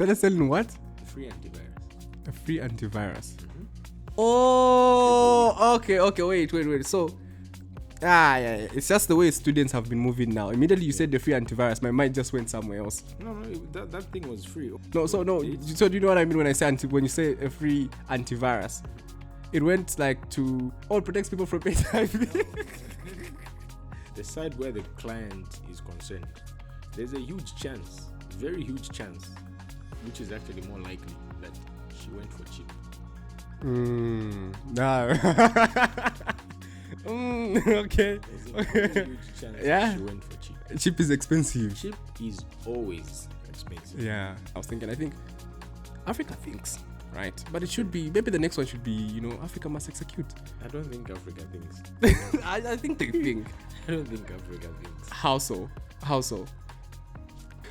started selling what? Free antivirus. A free antivirus. Mm-hmm. Oh, okay. Wait. So, yeah. It's just the way students have been moving now. Immediately you said the free antivirus, my mind just went somewhere else. No, that thing was free. No. So do you know what I mean when I say when you say a free antivirus? It went like to it protects people from HIV. The side where the client is concerned, there's a huge chance, very huge chance, which is actually more likely that she went for cheap. No. Okay. There's a very huge chance Yeah. she went for cheap. Cheap is expensive. Cheap is always expensive. Yeah. I think Africa thinks, right? But it should be, maybe the next one should be, Africa must execute. I don't think Africa thinks. I think they think. I don't think Africa thinks. How so?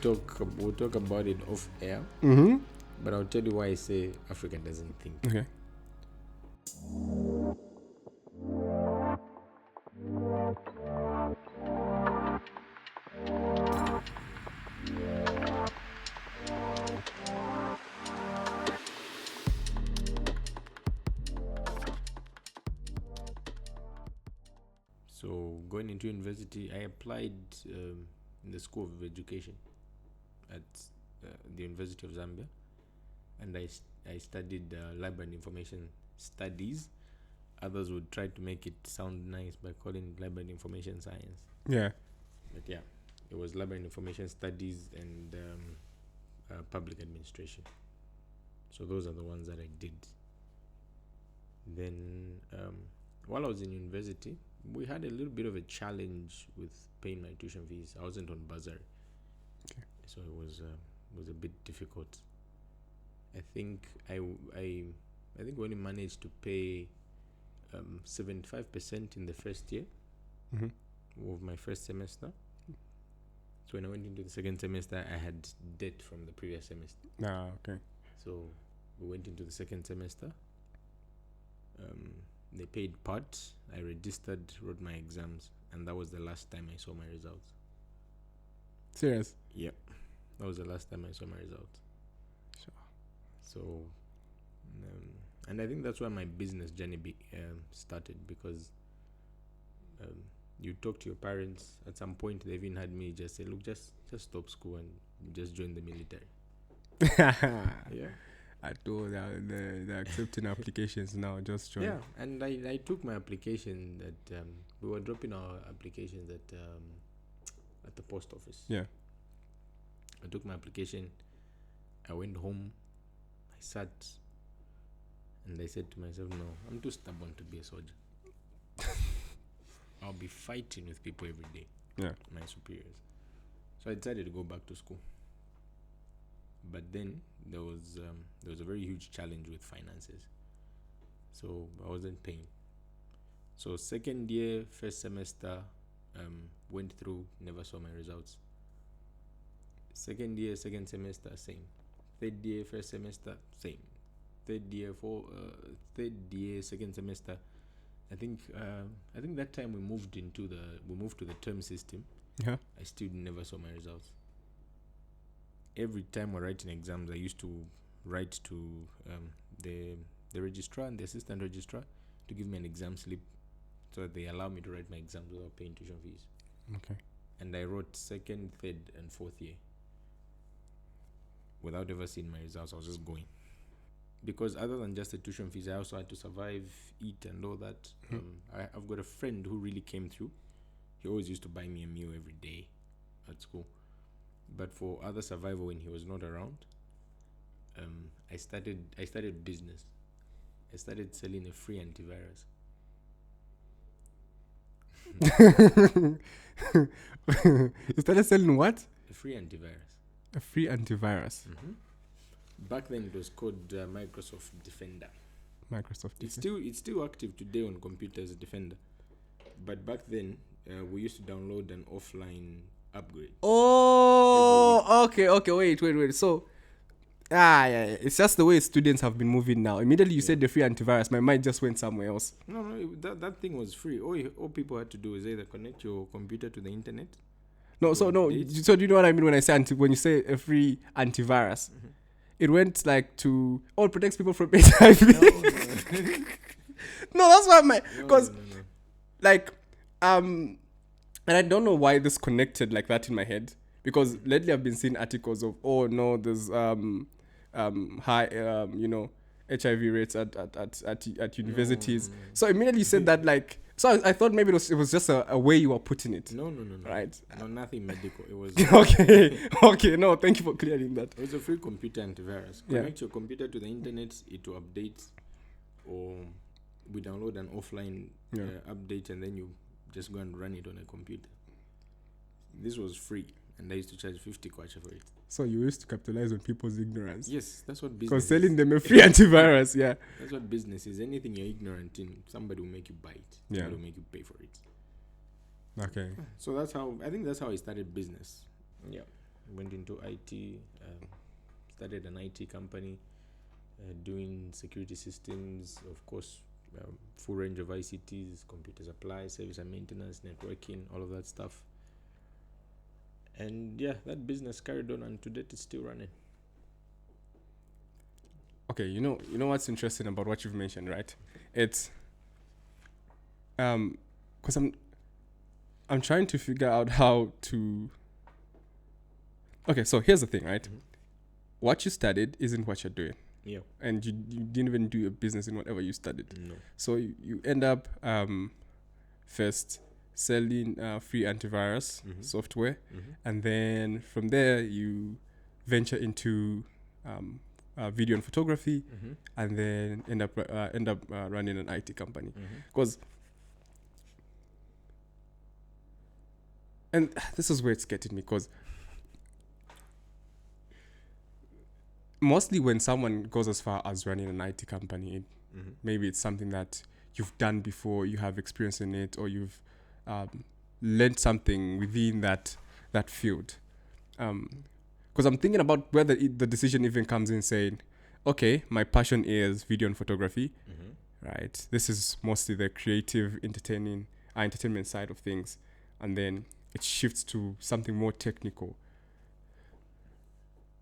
We'll talk about it off air. Mm-hmm. But I'll tell you why I say Africa doesn't think. Okay. So going into university, I applied in the School of Education at the University of Zambia, and I studied Library and Information Studies. Others would try to make it sound nice by calling it Library and Information Science. Yeah. But yeah, it was Library and Information Studies and Public Administration. So those are the ones that I did. Then while I was in university, we had a little bit of a challenge with paying my tuition fees. I wasn't on bursary, Okay. so it was a bit difficult. I think I we only managed to pay 75% in the first year of my first semester. So when I went into the second semester, I had debt from the previous semester. Okay. So we went into the second semester. They paid part. I registered, wrote my exams, and that was the last time I saw my results. Serious? Yep, that was the last time I saw my results. Sure. So, and I think that's where my business journey started, because you talk to your parents. At some point, they even had me just say, "Look, just stop school and just join the military." Yeah. I told they're accepting applications now. Just join. Yeah, and I took my application that we were dropping our applications at the post office. Yeah. I took my application. I went home. I sat, and I said to myself, "No, I'm too stubborn to be a soldier. I'll be fighting with people every day." Yeah. My superiors. So I decided to go back to school. But then there was a very huge challenge with finances, so I wasn't paying. So second year, first semester, went through, never saw my results. Second year, second semester, same. Third year, first semester, same. Third year, second semester. I think that time we moved to the term system. Yeah. I still never saw my results. Every time we're writing exams, I used to write to the registrar and the assistant registrar to give me an exam slip, so that they allow me to write my exams without paying tuition fees. Okay. And I wrote second, third, and fourth year without ever seeing my results. I was just going, because other than just the tuition fees, I also had to survive, eat, and all that. I've got a friend who really came through. He always used to buy me a meal every day at school. But for other survival, when he was not around, I started business. I started selling a free antivirus. You started selling what? A free antivirus. A free antivirus. Back then, it was called Microsoft Defender. Microsoft. It's still active today on computers, Defender. But back then, we used to download an offline upgrade. Oh, okay. Wait. So, yeah. It's just the way students have been moving now. Immediately you said the free antivirus, my mind just went somewhere else. No, that thing was free. All people had to do is either connect your computer to the internet. So do you know what I mean when I say when you say a free antivirus? it went like to it protects people from HIV. No, that's why because like and I don't know why this connected like that in my head, because lately I've been seeing articles of there's high HIV rates at universities. So immediately you said that like, so I thought maybe it was just a way you were putting it. No. Right. No, nothing medical. It was okay. No, thank you for clearing that. It was a free computer antivirus. Connect your computer to the internet, it will update, or we download an offline update, and then you just go and run it on a computer. This was free, and I used to charge 50 kwacha for it. So you used to capitalize on people's ignorance. Yes, that's what business because selling them a free antivirus, yeah. That's what business is. Anything you're ignorant in, somebody will make you buy it. Somebody will make you pay for it. Okay. So that's how I started business. Yeah. Went into IT, started an IT company, doing security systems, of course, full range of ICTs, computer supply, service and maintenance, networking, all of that stuff. And yeah, that business carried on, and to date it's still running. Okay, you know what's interesting about what you've mentioned, right? It's because I'm trying to figure out how to. Okay, so here's the thing, right? Mm-hmm. What you studied isn't what you're doing. Yeah. And you didn't even do a business in whatever you studied. No. So you end up first selling free antivirus software, and then from there you venture into video and photography, and then end up running an IT company. Because and this is where it's getting me, because mostly when someone goes as far as running an IT company, maybe it's something that you've done before, you have experience in it, or you've learned something within that field. Because I'm thinking about whether the decision even comes in saying, okay, my passion is video and photography, right? This is mostly the creative, entertainment side of things, and then it shifts to something more technical.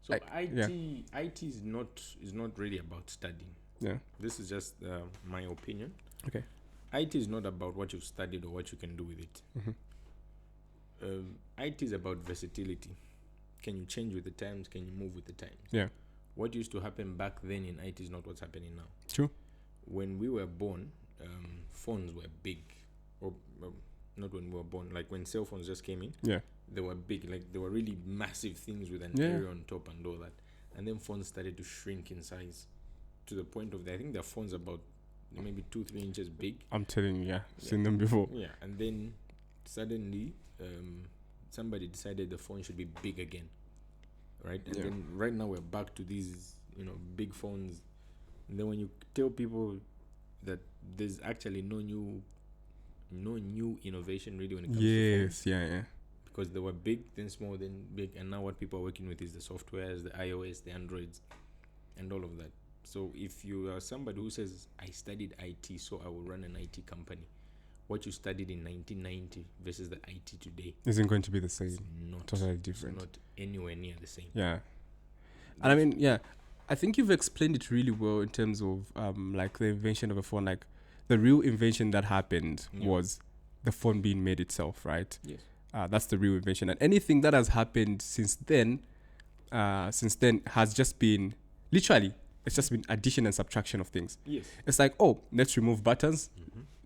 So IT is not really about studying. Yeah. This is just my opinion. Okay. IT is not about what you've studied or what you can do with it. IT is about versatility. Can you change with the times? Can you move with the times? Yeah. What used to happen back then in IT is not what's happening now. True. When we were born, phones were big. Or not when we were born, like when cell phones just came in. Yeah. They were big, like they were really massive things with an area on top and all that. And then phones started to shrink in size to the point of, I think their phones about maybe 2-3 inches big. I'm telling you, seen them before. Yeah, and then suddenly somebody decided the phone should be big again, right? And then right now we're back to these, big phones. And then when you tell people that there's actually no new innovation really when it comes to phones. Yeah. Because they were big, then small, then big, and now what people are working with is the softwares, the iOS, the Androids, and all of that. So if you are somebody who says, I studied IT, so I will run an IT company, what you studied in 1990 versus the IT today isn't going to be the same. It's not totally different. It's not anywhere near the same. Yeah. And I mean, I think you've explained it really well in terms of like the invention of a phone. Like the real invention that happened was the phone being made itself, right? Yes. That's the real invention. And anything that has happened since then has just been literally, it's just been addition and subtraction of things. Yes. It's like, let's remove buttons.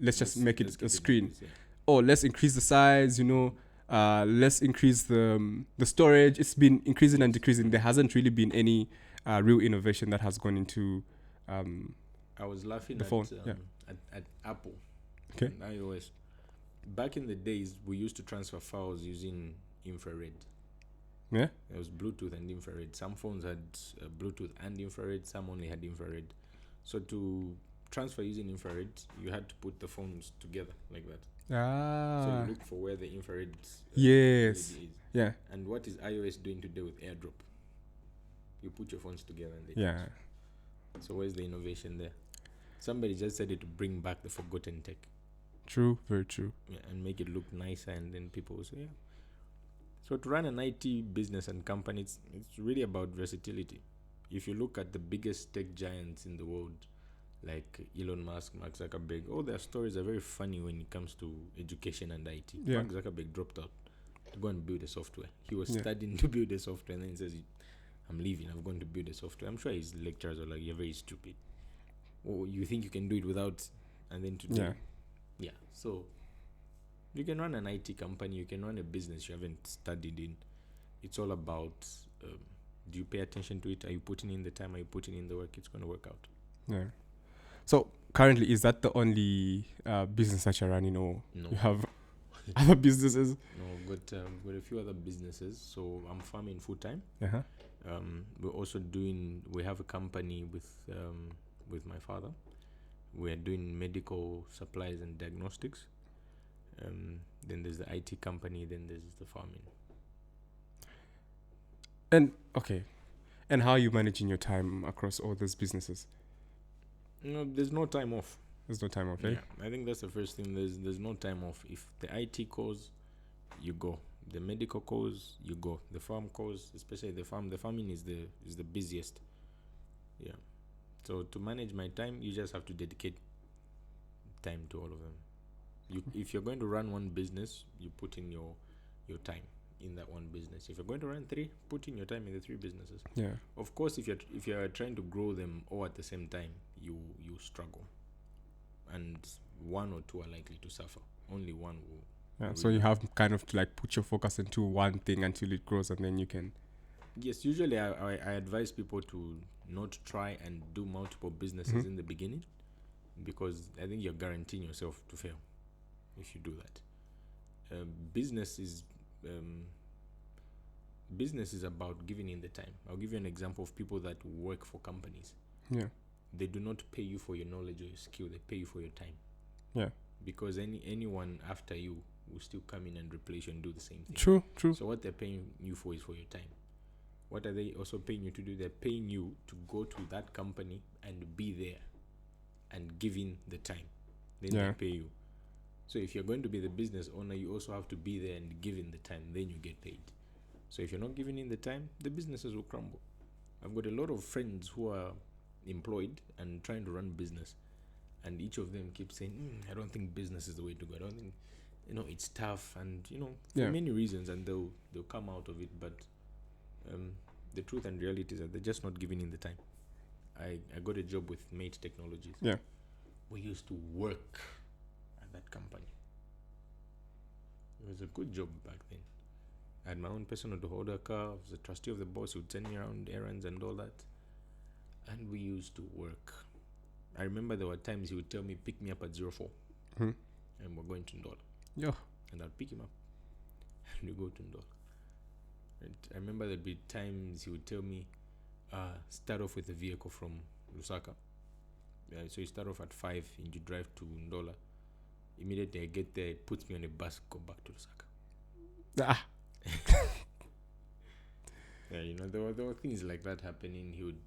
Let's just make it a screen. Let's increase the size, let's increase the storage. It's been increasing and decreasing. There hasn't really been any real innovation that has gone into I was laughing the phone. At Apple, okay, and iOS. Back in the days, we used to transfer files using infrared. Yeah. It was Bluetooth and infrared. Some phones had Bluetooth and infrared. Some only had infrared. So to transfer using infrared, you had to put the phones together like that. So you look for where the infrared yes. is. Yeah. And what is iOS doing today with AirDrop? You put your phones together and they yeah. So where's the innovation there? Somebody just decided to bring back the forgotten tech. True, very true. Yeah, and make it look nicer, and then people will say, yeah. So to run an IT business and company, it's really about versatility. if you look at the biggest tech giants in the world, like Elon Musk, Mark Zuckerberg, all their stories are very funny when it comes to education and IT. Yeah. Mark Zuckerberg dropped out to go and build a software. He was Yeah. studying to build a software, and then he says, I'm leaving, I'm going to build a software. I'm sure his lecturers are like, you're very stupid. Or you think you can do it without, and then to do. Yeah. Yeah. So you can run an IT company, you can run a business you haven't studied in. It's all about, do you pay attention to it? Are you putting in the time? Are you putting in the work? It's going to work out. Yeah. So currently, is that the only business that you're running, or No. you have other businesses? No, got a few other businesses. So I'm farming full time. Uh-huh. We're also we have a company with my father. We are doing medical supplies and diagnostics. Then there's the IT company. Then there's the farming. And okay, and how are you managing your time across all these businesses? No, there's no time off. There's no time off, eh? Yeah, I think that's the first thing. There's no time off. If the IT calls, you go. The medical calls, you go. The farm calls, especially the farming is the busiest. Yeah. So to manage my time, you just have to dedicate time to all of them. If you're going to run one business, you put in your time in that one business. If you're going to run 3, put in your time in the 3 businesses. Yeah. Of course, if you're trying to grow them all at the same time, you struggle, and 1 or 2 are likely to suffer. Only one will. Yeah. So you have kind of to like put your focus into one thing until it grows, and then you can. Yes, usually I advise people to not try and do multiple businesses in the beginning, because I think you're guaranteeing yourself to fail if you do that. Business is about giving in the time. I'll give you an example of people that work for companies. Yeah. They do not pay you for your knowledge or your skill. They pay you for your time. Yeah. Because anyone after you will still come in and replace you and do the same thing. True. So what they're paying you for is for your time. What are they also paying you to do? They're paying you to go to that company and be there and give in the time. Then Yeah. they pay you. So if you're going to be the business owner, you also have to be there and give in the time. Then you get paid. So if you're not giving in the time, the businesses will crumble. I've got a lot of friends who are employed and trying to run business, and each of them keeps saying, I don't think business is the way to go. I don't think, it's tough, and for many reasons, and they'll come out of it. But the truth and reality is that they're just not giving in the time. I got a job with Mate Technologies. Yeah. We used to work at that company. It was a good job back then. I had my own personal holder car. I was a trustee of the boss who would send me around errands and all that. And we used to work. I remember there were times he would tell me, pick me up at 04. And we're going to Ndola. Yeah. And I'd pick him up. And we go to Ndola. And I remember there'd be times he would tell me, start off with a vehicle from Lusaka. So you start off at 5 and you drive to Ndola. Immediately I get there, it puts me on a bus, go back to Lusaka. Ah. Yeah, there were things like that happening. He would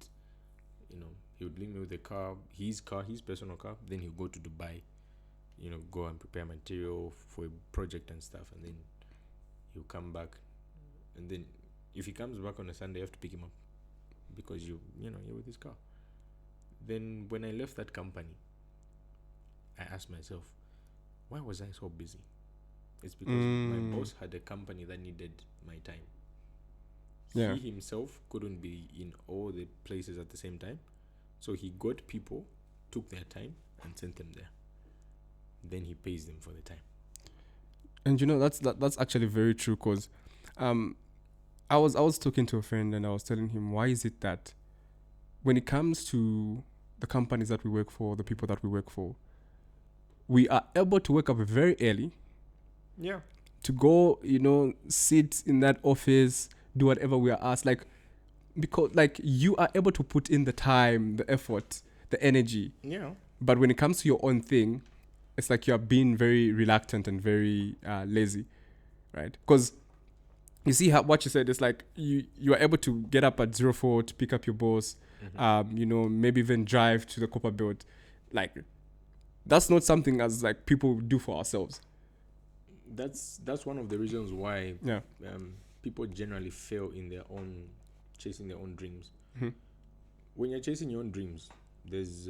leave me with his personal car. Then he'll go to Dubai, go and prepare material for a project and stuff. And then he'll come back. And then if he comes back on a Sunday, you have to pick him up because you're with his car. Then when I left that company, I asked myself, why was I so busy? It's because my boss had a company that needed my time. Yeah. He himself couldn't be in all the places at the same time. So he got people, took their time, and sent them there. Then he pays them for the time. And that's actually very true, because I was talking to a friend and I was telling him, why is it that when it comes to the companies that we work for, the people that we work for, we are able to wake up very early. Yeah. To go, sit in that office, do whatever we are asked, because you are able to put in the time, the effort, the energy. Yeah. But when it comes to your own thing, it's like you're being very reluctant and very lazy, right? Because you see what you said, it's like you are able to get up at 04 to pick up your boss, maybe even drive to the Copper Belt. That's not something as people do for ourselves. That's one of the reasons why people generally fail in chasing their own dreams. when you're chasing your own dreams, there's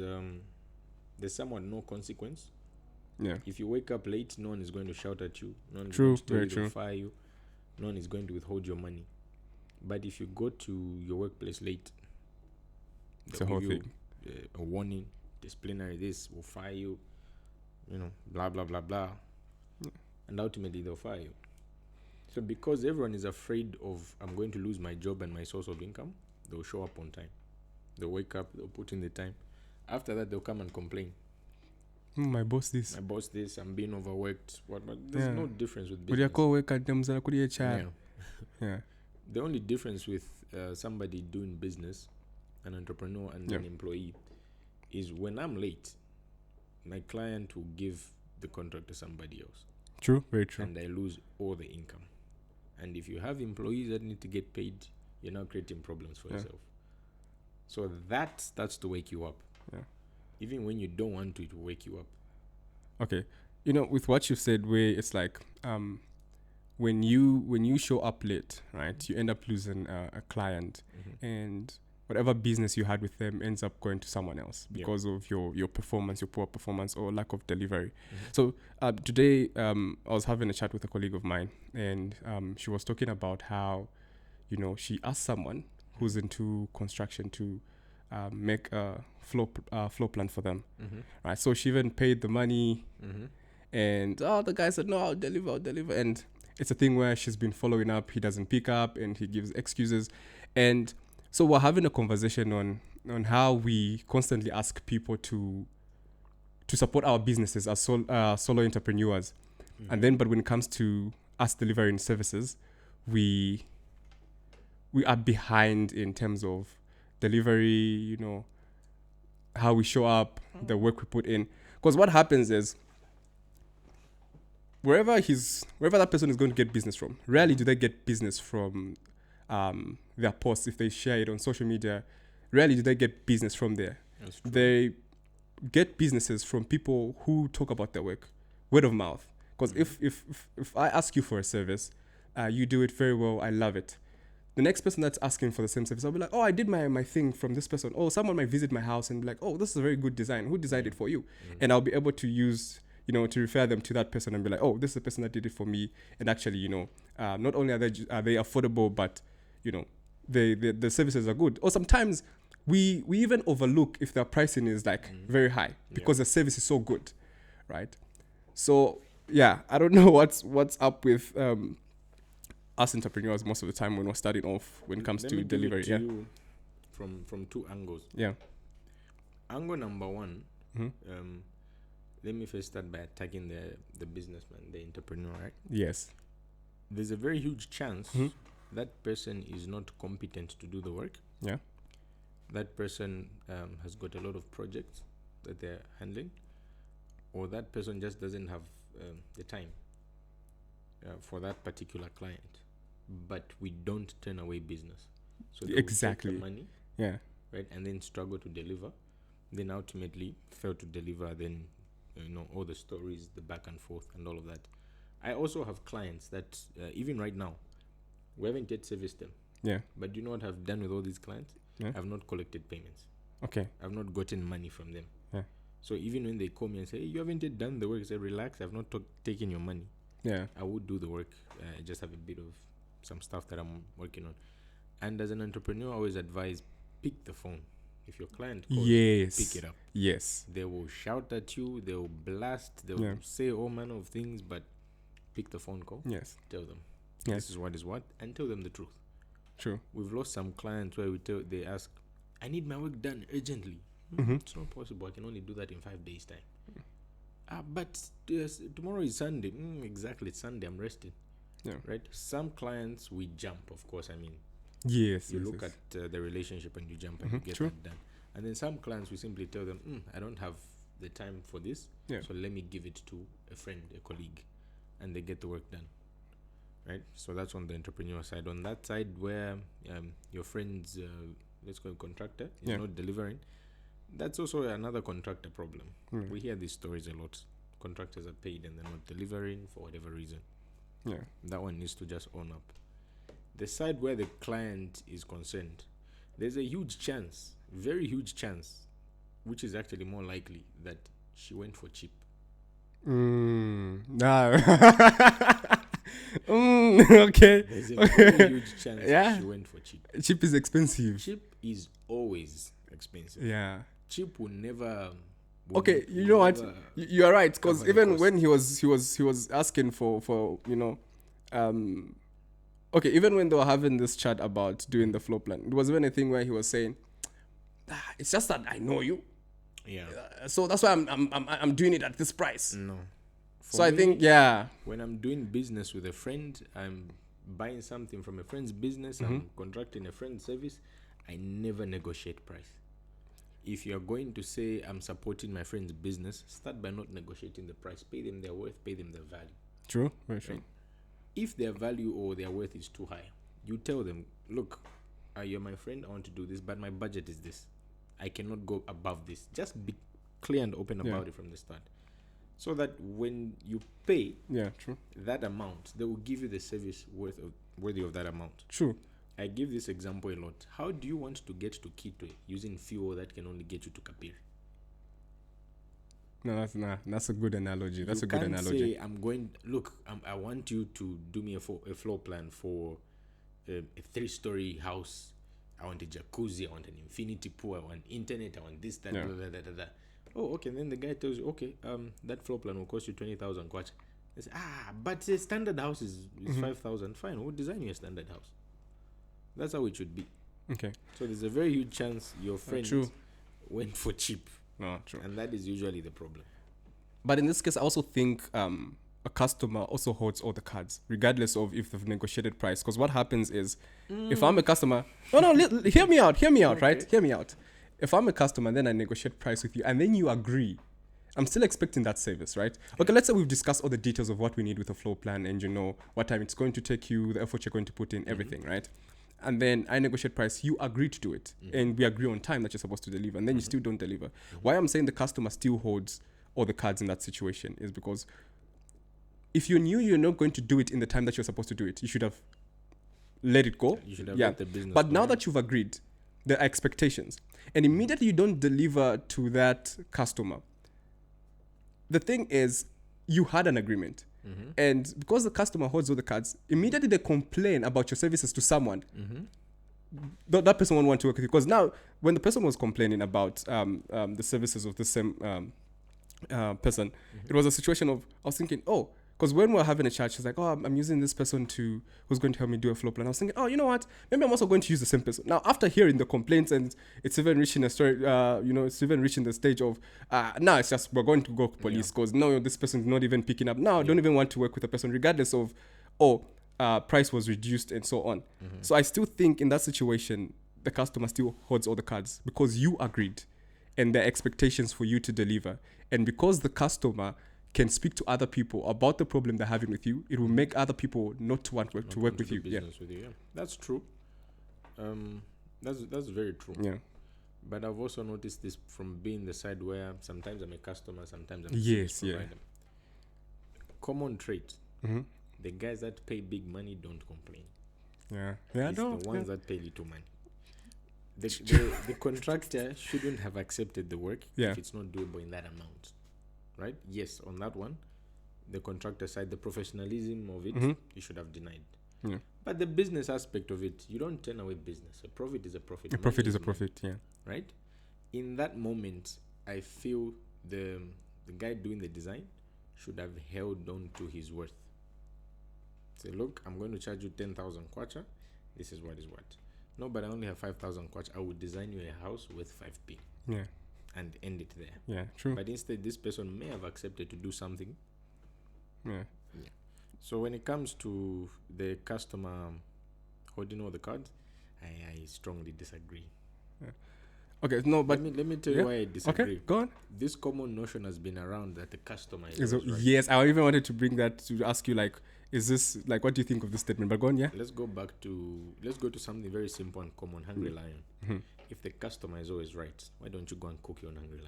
somewhat no consequence. Yeah. If you wake up late, no one is going to shout at you. No one is True, going to tell very you they'll true. fire you. No one is going to withhold your money. But if you go to your workplace late, It's they'll a whole give you thing. a warning, disciplinary, this will fire you, blah, blah, blah, blah. And ultimately, they'll fire you. So because everyone is afraid of, I'm going to lose my job and my source of income, they'll show up on time. They'll wake up, they'll put in the time. After that, they'll come and complain. My boss this. I'm being overworked. But there's no difference with business. Yeah. Yeah. The only difference with somebody doing business, an entrepreneur and an employee, is when I'm late, my client will give the contract to somebody else. True, very true. And I lose all the income. And if you have employees that need to get paid, you're now creating problems for yourself. So that starts to wake you up. Yeah. Even when you don't want to, it will wake you up. Okay. With what you said, where it's like, when you show up late, right, you end up losing a client, and whatever business you had with them ends up going to someone else because of your performance, your poor performance, or lack of delivery. So today, I was having a chat with a colleague of mine, and she was talking about how, she asked someone who's into construction to make a floor plan for them, right? So she even paid the money, and the guy said, no, I'll deliver, and it's a thing where she's been following up, he doesn't pick up, and he gives excuses. And so we're having a conversation on how we constantly ask people to support our businesses as solo entrepreneurs. And then, but when it comes to us delivering services, we are behind in terms of delivery, how we show up, the work we put in. Because what happens is, wherever that person is going to get business from, rarely do they get business from their posts. If they share it on social media, rarely do they get business from there. They get businesses from people who talk about their work, word of mouth. Because if I ask you for a service, you do it very well, I love it. The next person that's asking for the same service, I'll be like, oh, I did my thing from this person. Oh, someone might visit my house and be like, oh, this is a very good design. Who designed it for you? And I'll be able to use, to refer them to that person and be like, oh, this is the person that did it for me. And actually, not only are they affordable, but, the services are good. Or sometimes we even overlook if their pricing is like very high because the service is so good, right? So, yeah, I don't know what's up with us entrepreneurs most of the time when we're starting off when it comes to delivery. You from two angles. Yeah. Angle number one, let me first start by attacking the businessman, the entrepreneur, right? Yes. There's a very huge chance that person is not competent to do the work. Yeah. That person has got a lot of projects that they're handling, or that person just doesn't have the time for that particular client. But we don't turn away business. So they exactly. will take the money, right, and then struggle to deliver, then ultimately fail to deliver. Then all the stories, the back and forth, and all of that. I also have clients that even right now, we haven't yet serviced them. Yeah. But do you know what I've done with all these clients? Yeah. I've not collected payments. Okay. I've not gotten money from them. Yeah. So even when they call me and say, hey, you haven't yet done the work, I say, relax, I've not taken your money. Yeah. I would do the work. I just have a bit of some stuff that I'm working on. And as an entrepreneur, I always advise, pick the phone. If your client calls, pick it up. Yes. They will shout at you, they will blast, they will say all manner of things, but pick the phone call. Yes. Tell them, yes. this is what, and tell them the truth. True. We've lost some clients where they ask, I need my work done urgently. It's not possible. I can only do that in 5 days' time. But tomorrow is Sunday. Exactly, it's Sunday. I'm resting. Yeah. Right? Some clients, we jump, of course. I mean, yes. You look at the relationship and you jump and you get that done. And then some clients, we simply tell them, I don't have the time for this. Yeah. So let me give it to a friend, a colleague, and they get the work done. Right? So that's on the entrepreneur side. On that side where your friend's, let's call it contractor, is not delivering, that's also another contractor problem. We hear these stories a lot. Contractors are paid and they're not delivering for whatever reason. Yeah. That one needs to just own up. The side where the client is concerned, there's a huge chance very huge chance, which is actually more likely, that she went for cheap. No. Okay. There's a very huge chance she went for cheap. Cheap is expensive. Cheap is always expensive. Yeah. Cheap will never. Okay, you know what? You're right, because even when he was asking for okay, even when they were having this chat about doing the floor plan, it was even a thing where he was saying, it's just that I know you. Yeah. So that's why I'm doing it at this price. No. So I think, yeah. When I'm doing business with a friend, I'm buying something from a friend's business, I'm contracting a friend's service, I never negotiate price. If you're going to say I'm supporting my friend's business, start by not negotiating the price. Pay them their worth, pay them their value. True, very true. Right? If their value or their worth is too high, you tell them, look, you're my friend, I want to do this, but my budget is this. I cannot go above this. Just be clear and open about it from the start. So that when you pay that amount, they will give you the service worthy of that amount. True. I give this example a lot. How do you want to get to Kitwe using fuel that can only get you to Kapiri? No, that's a good analogy. That's you a good can't analogy. Say, I want you to do me a floor plan for a 3-story house. I want a jacuzzi, I want an infinity pool, I want internet, I want this, that, blah, blah, blah, blah, blah. Oh, okay. And then the guy tells you, okay, that floor plan will cost you 20,000 kwacha. They say, but the standard house is 5,000. Fine, we'll design you a standard house. That's how it should be. Okay. So there's a very huge chance your friend went for cheap. No, true. And that is usually the problem. But in this case, I also think a customer also holds all the cards, regardless of if they've negotiated price. Because what happens is, if I'm a customer, hear me out, okay. Right? Hear me out. If I'm a customer, then I negotiate price with you, and then you agree, I'm still expecting that service, right? Okay, let's say we've discussed all the details of what we need with a floor plan, and what time it's going to take you, the effort you're going to put in, everything, right? And then I negotiate price, you agree to do it, and we agree on time that you're supposed to deliver, and then you still don't deliver. Why I'm saying the customer still holds all the cards in that situation is because if you knew you're not going to do it in the time that you're supposed to do it, you should have let it go. You should have let the business But go. now that you've agreed, there are expectations, and immediately you don't deliver to that customer. The thing is, you had an agreement. And because the customer holds all the cards, immediately they complain about your services to someone. That person won't want to work with you. Because now, when the person was complaining about the services of the same person, it was a situation of, I was thinking, because when we were having a chat, she's like, I'm using this person who's going to help me do a floor plan. I was thinking, you know what? Maybe I'm also going to use the same person. Now, after hearing the complaints, and it's even reaching a story, it's even reaching the stage of, now it's just, we're going to go to police because no, this person's not even picking up. Now, I don't even want to work with a person, regardless of, price was reduced and so on. So I still think in that situation, the customer still holds all the cards because you agreed and there are expectations for you to deliver. And because the customer can speak to other people about the problem they're having with you, it will make other people not want to work with you. With you. That's true. That's very true. Yeah. But I've also noticed this from being the side where sometimes I'm a customer, sometimes I'm a service provider. Common trait. The guys that pay big money don't complain. It's the ones that pay little money. The contractor shouldn't have accepted the work if it's not doable in that amount. Right? Yes, on that one, the contractor side, the professionalism of it, you should have denied. Yeah. But the business aspect of it, you don't turn away business. A profit is a profit. A profit is a profit, Right? In that moment, I feel the guy doing the design should have held on to his worth. Say, look, I'm going to charge you 10,000 kwacha. This is what is what. No, but I only have 5,000 kwacha. I will design you a house with 5p. Yeah. And end it there. Yeah, true. But instead, this person may have accepted to do something. Yeah. So when it comes to the customer holding all the cards, I strongly disagree. Yeah. Okay, no, but let me tell you why I disagree. Okay, go on. This common notion has been around that the customer is right. Yes, I even wanted to bring that to ask you, is this, what do you think of this statement? But go on, Let's go to something very simple and common, Hungry Lion. If the customer is always right, why don't you go and cook your own Hungry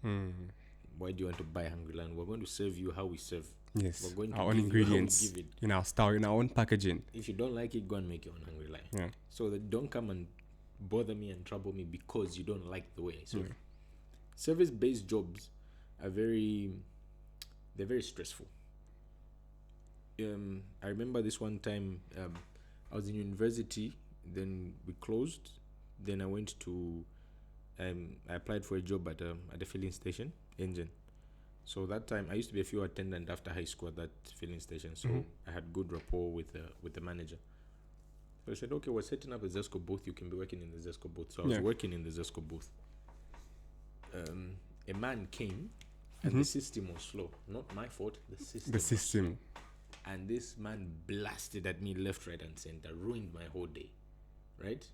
Lion? Why do you want to buy Hungry Lion? We're going to serve you how we serve. Yes, we're going to our own ingredients in our style, in our own packaging. If you don't like it, go and make your own Hungry Lion. Yeah. So that don't come and bother me and trouble me because you don't like the way I serve. Service-based jobs are they're very stressful. I remember this one time, I was in university, then we closed, then I went to, I applied for a job at a filling station, engine. So that time, I used to be a fuel attendant after high school at that filling station, so I had good rapport with the manager. So I said, okay, we're setting up a Zesco booth, you can be working in the Zesco booth. So I was working in the Zesco booth. A man came, and the system was slow. Not my fault, the system. The system. And this man blasted at me left, right, and center, ruined my whole day, right?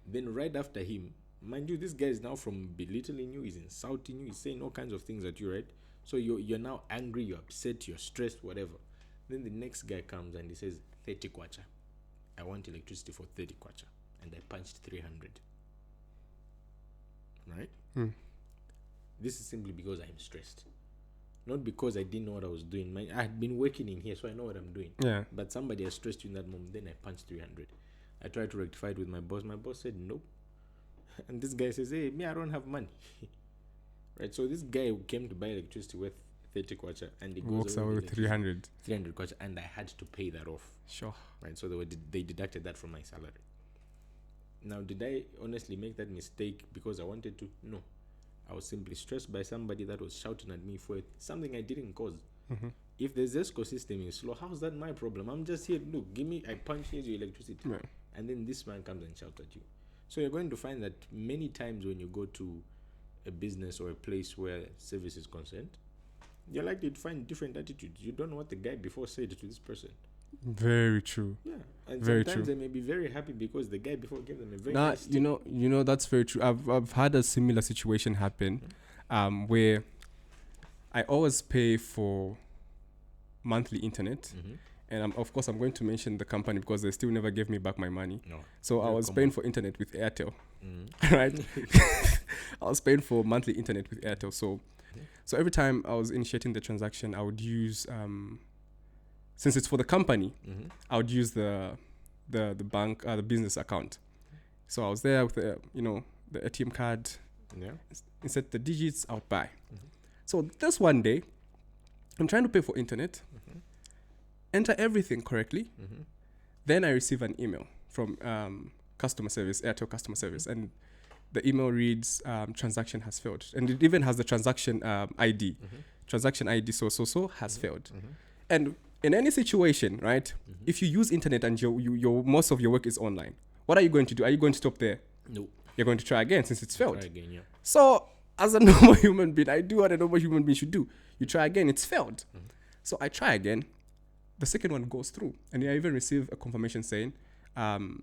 Then right after him, mind you, this guy is now from belittling you, he's insulting you, he's saying all kinds of things at you, right? So you're now angry, you're upset, you're stressed, whatever. Then the next guy comes and he says, 30 kwacha. I want electricity for 30 kwacha. And I punched 300. Right? This is simply because I'm stressed. Not because I didn't know what I was doing. I had been working in here, so I know what I'm doing. Yeah. But somebody has stressed you in that moment, then I punched 300. I tried to rectify it with my boss. My boss said, nope. And this guy says, hey, me, I don't have money. Right? So this guy who came to buy electricity worth 30 kwacha and he walks away with 300. 300 kwacha, and I had to pay that off. Sure. Right? So they deducted that from my salary. Now, did I honestly make that mistake because I wanted to? No. I was simply stressed by somebody that was shouting at me for something I didn't cause. If the Zesco system is slow, how's that my problem? I'm just here, look, I punch, here's your electricity. And then this man comes and shouts at you. So you're going to find that many times when you go to a business or a place where service is concerned, you're likely to find different attitudes. You don't know what the guy before said to this person. Very true. Yeah. And very sometimes true. they may be very happy because the guy before gave them a very nice tip. You know that's very true. I've had a similar situation happen, where I always pay for monthly internet, and of course I'm going to mention the company because they still never gave me back my money. No. So I was paying for internet with Airtel, right? I was paying for monthly internet with Airtel. So every time I was initiating the transaction, I would use since it's for the company, I would use the bank, the business account. So I was there with the ATM card. Yeah. Insert the digits, I would buy. So this one day, I'm trying to pay for internet, enter everything correctly. Then I receive an email from customer service, Airtel customer service, and the email reads transaction has failed, and it even has the transaction ID. Transaction ID so has failed, and in any situation, right? If you use internet and your most of your work is online, what are you going to do? Are you going to stop there? No. You're going to try again since it's failed. Try again, yeah. So as a normal human being, I do what a normal human being should do. You try again, it's failed. So I try again. The second one goes through, and I even receive a confirmation saying,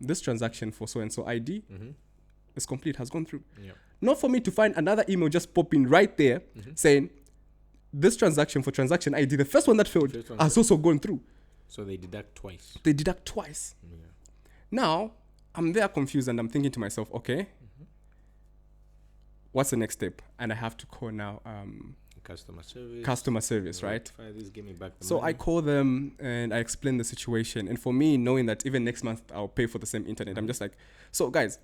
this transaction for so and so ID is complete, has gone through. Yeah. Not for me to find another email just popping right there saying, this transaction for transaction ID, the first one that failed, has also gone through. So they deduct twice. They deduct twice. Yeah. Now, I'm there confused and I'm thinking to myself, okay, what's the next step? And I have to call now customer service, right? This, give me back the so money. I call them and I explain the situation. And for me, knowing that even next month I'll pay for the same internet, I'm just like, so guys,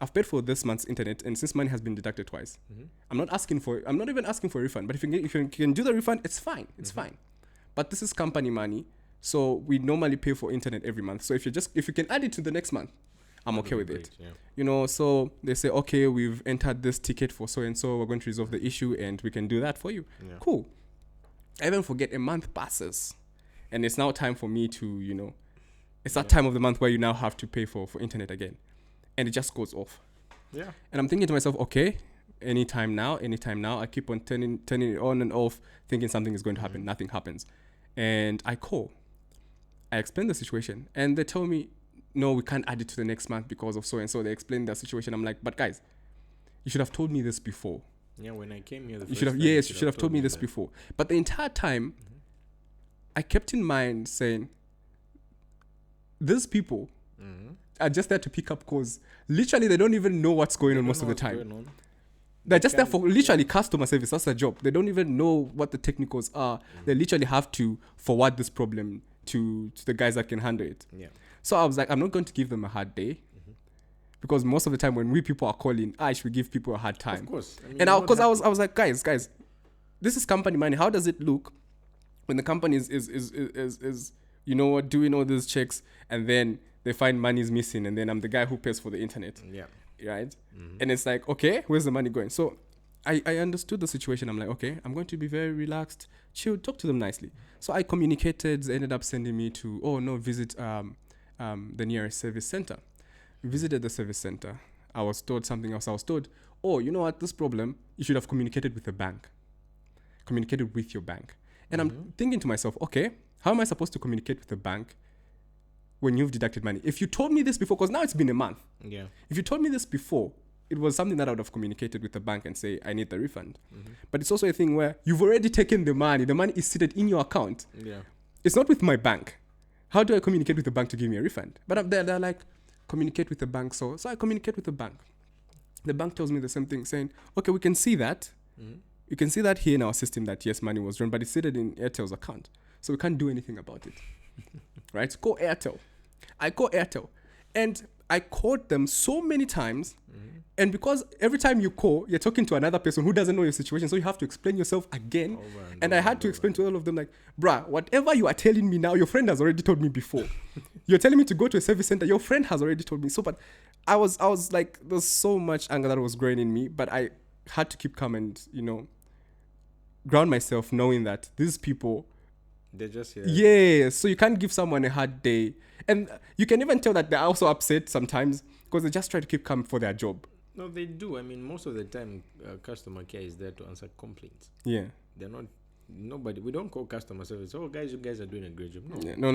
I've paid for this month's internet, and since money has been deducted twice, I'm not even asking for a refund. But if you can do the refund, it's fine. It's fine. But this is company money, so we normally pay for internet every month. So if you can add it to the next month, I'm okay with it. Yeah. So they say, okay, we've entered this ticket for so and so. We're going to resolve the issue, and we can do that for you. Yeah. Cool. I even forget a month passes, and it's now time for me to it's that time of the month where you now have to pay for internet again. And it just goes off. Yeah. And I'm thinking to myself, okay, anytime now. I keep on turning it on and off, thinking something is going to happen. Nothing happens. And I call. I explain the situation. And they tell me, no, we can't add it to the next month because of so and so. They explain the situation. I'm like, but guys, you should have told me this before. Yeah, when I came here, you should have told me this before. But the entire time, I kept in mind saying, these people are just there to pick up calls. Literally, they don't even know what's going on most of the time. They're just there for literally customer service. That's their job. They don't even know what the technicals are. They literally have to forward this problem to the guys that can handle it. Yeah. So I was like, I'm not going to give them a hard day. because most of the time when we people are calling, I should give people a hard time. Of course. I mean, And you're because not I was like, guys, this is company money. How does it look when the company is you know what, doing all these checks, and then they find money is missing, and then I'm the guy who pays for the internet. Yeah. Right? And it's like, okay, where's the money going? So I understood the situation. I'm like, okay, I'm going to be very relaxed, chill, talk to them nicely. So I communicated. They ended up sending me to, visit the nearest service center. We visited the service center. I was told something else. I was told, you know what, this problem, you should have communicated with the bank. Communicated with your bank. And I'm thinking to myself, okay, how am I supposed to communicate with the bank when you've deducted money? If you told me this before, because now it's been a month. Yeah. If you told me this before, it was something that I would have communicated with the bank and say, I need the refund. But it's also a thing where you've already taken the money. The money is seated in your account. Yeah. It's not with my bank. How do I communicate with the bank to give me a refund? But they're like, communicate with the bank. So I communicate with the bank. The bank tells me the same thing, saying, okay, we can see that. You can see that here in our system that, yes, money was drawn, but it's seated in Airtel's account. So we can't do anything about it. Right? Call Airtel. I call Airtel. And I called them so many times. And because every time you call, you're talking to another person who doesn't know your situation. So you have to explain yourself again. And I had to explain to all of them, like, bruh, whatever you are telling me now, your friend has already told me before. You're telling me to go to a service center. Your friend has already told me. So, but I was like, there's so much anger that was growing in me. But I had to keep calm and, ground myself, knowing that these people, they're just here. Yeah, so you can't give someone a hard day. And you can even tell that they're also upset sometimes because they just try to keep calm for their job. No, they do. I mean, most of the time, customer care is there to answer complaints. Yeah. They're not, nobody, we don't call customer service, oh, guys, you guys are doing a great job. No. Yeah, no.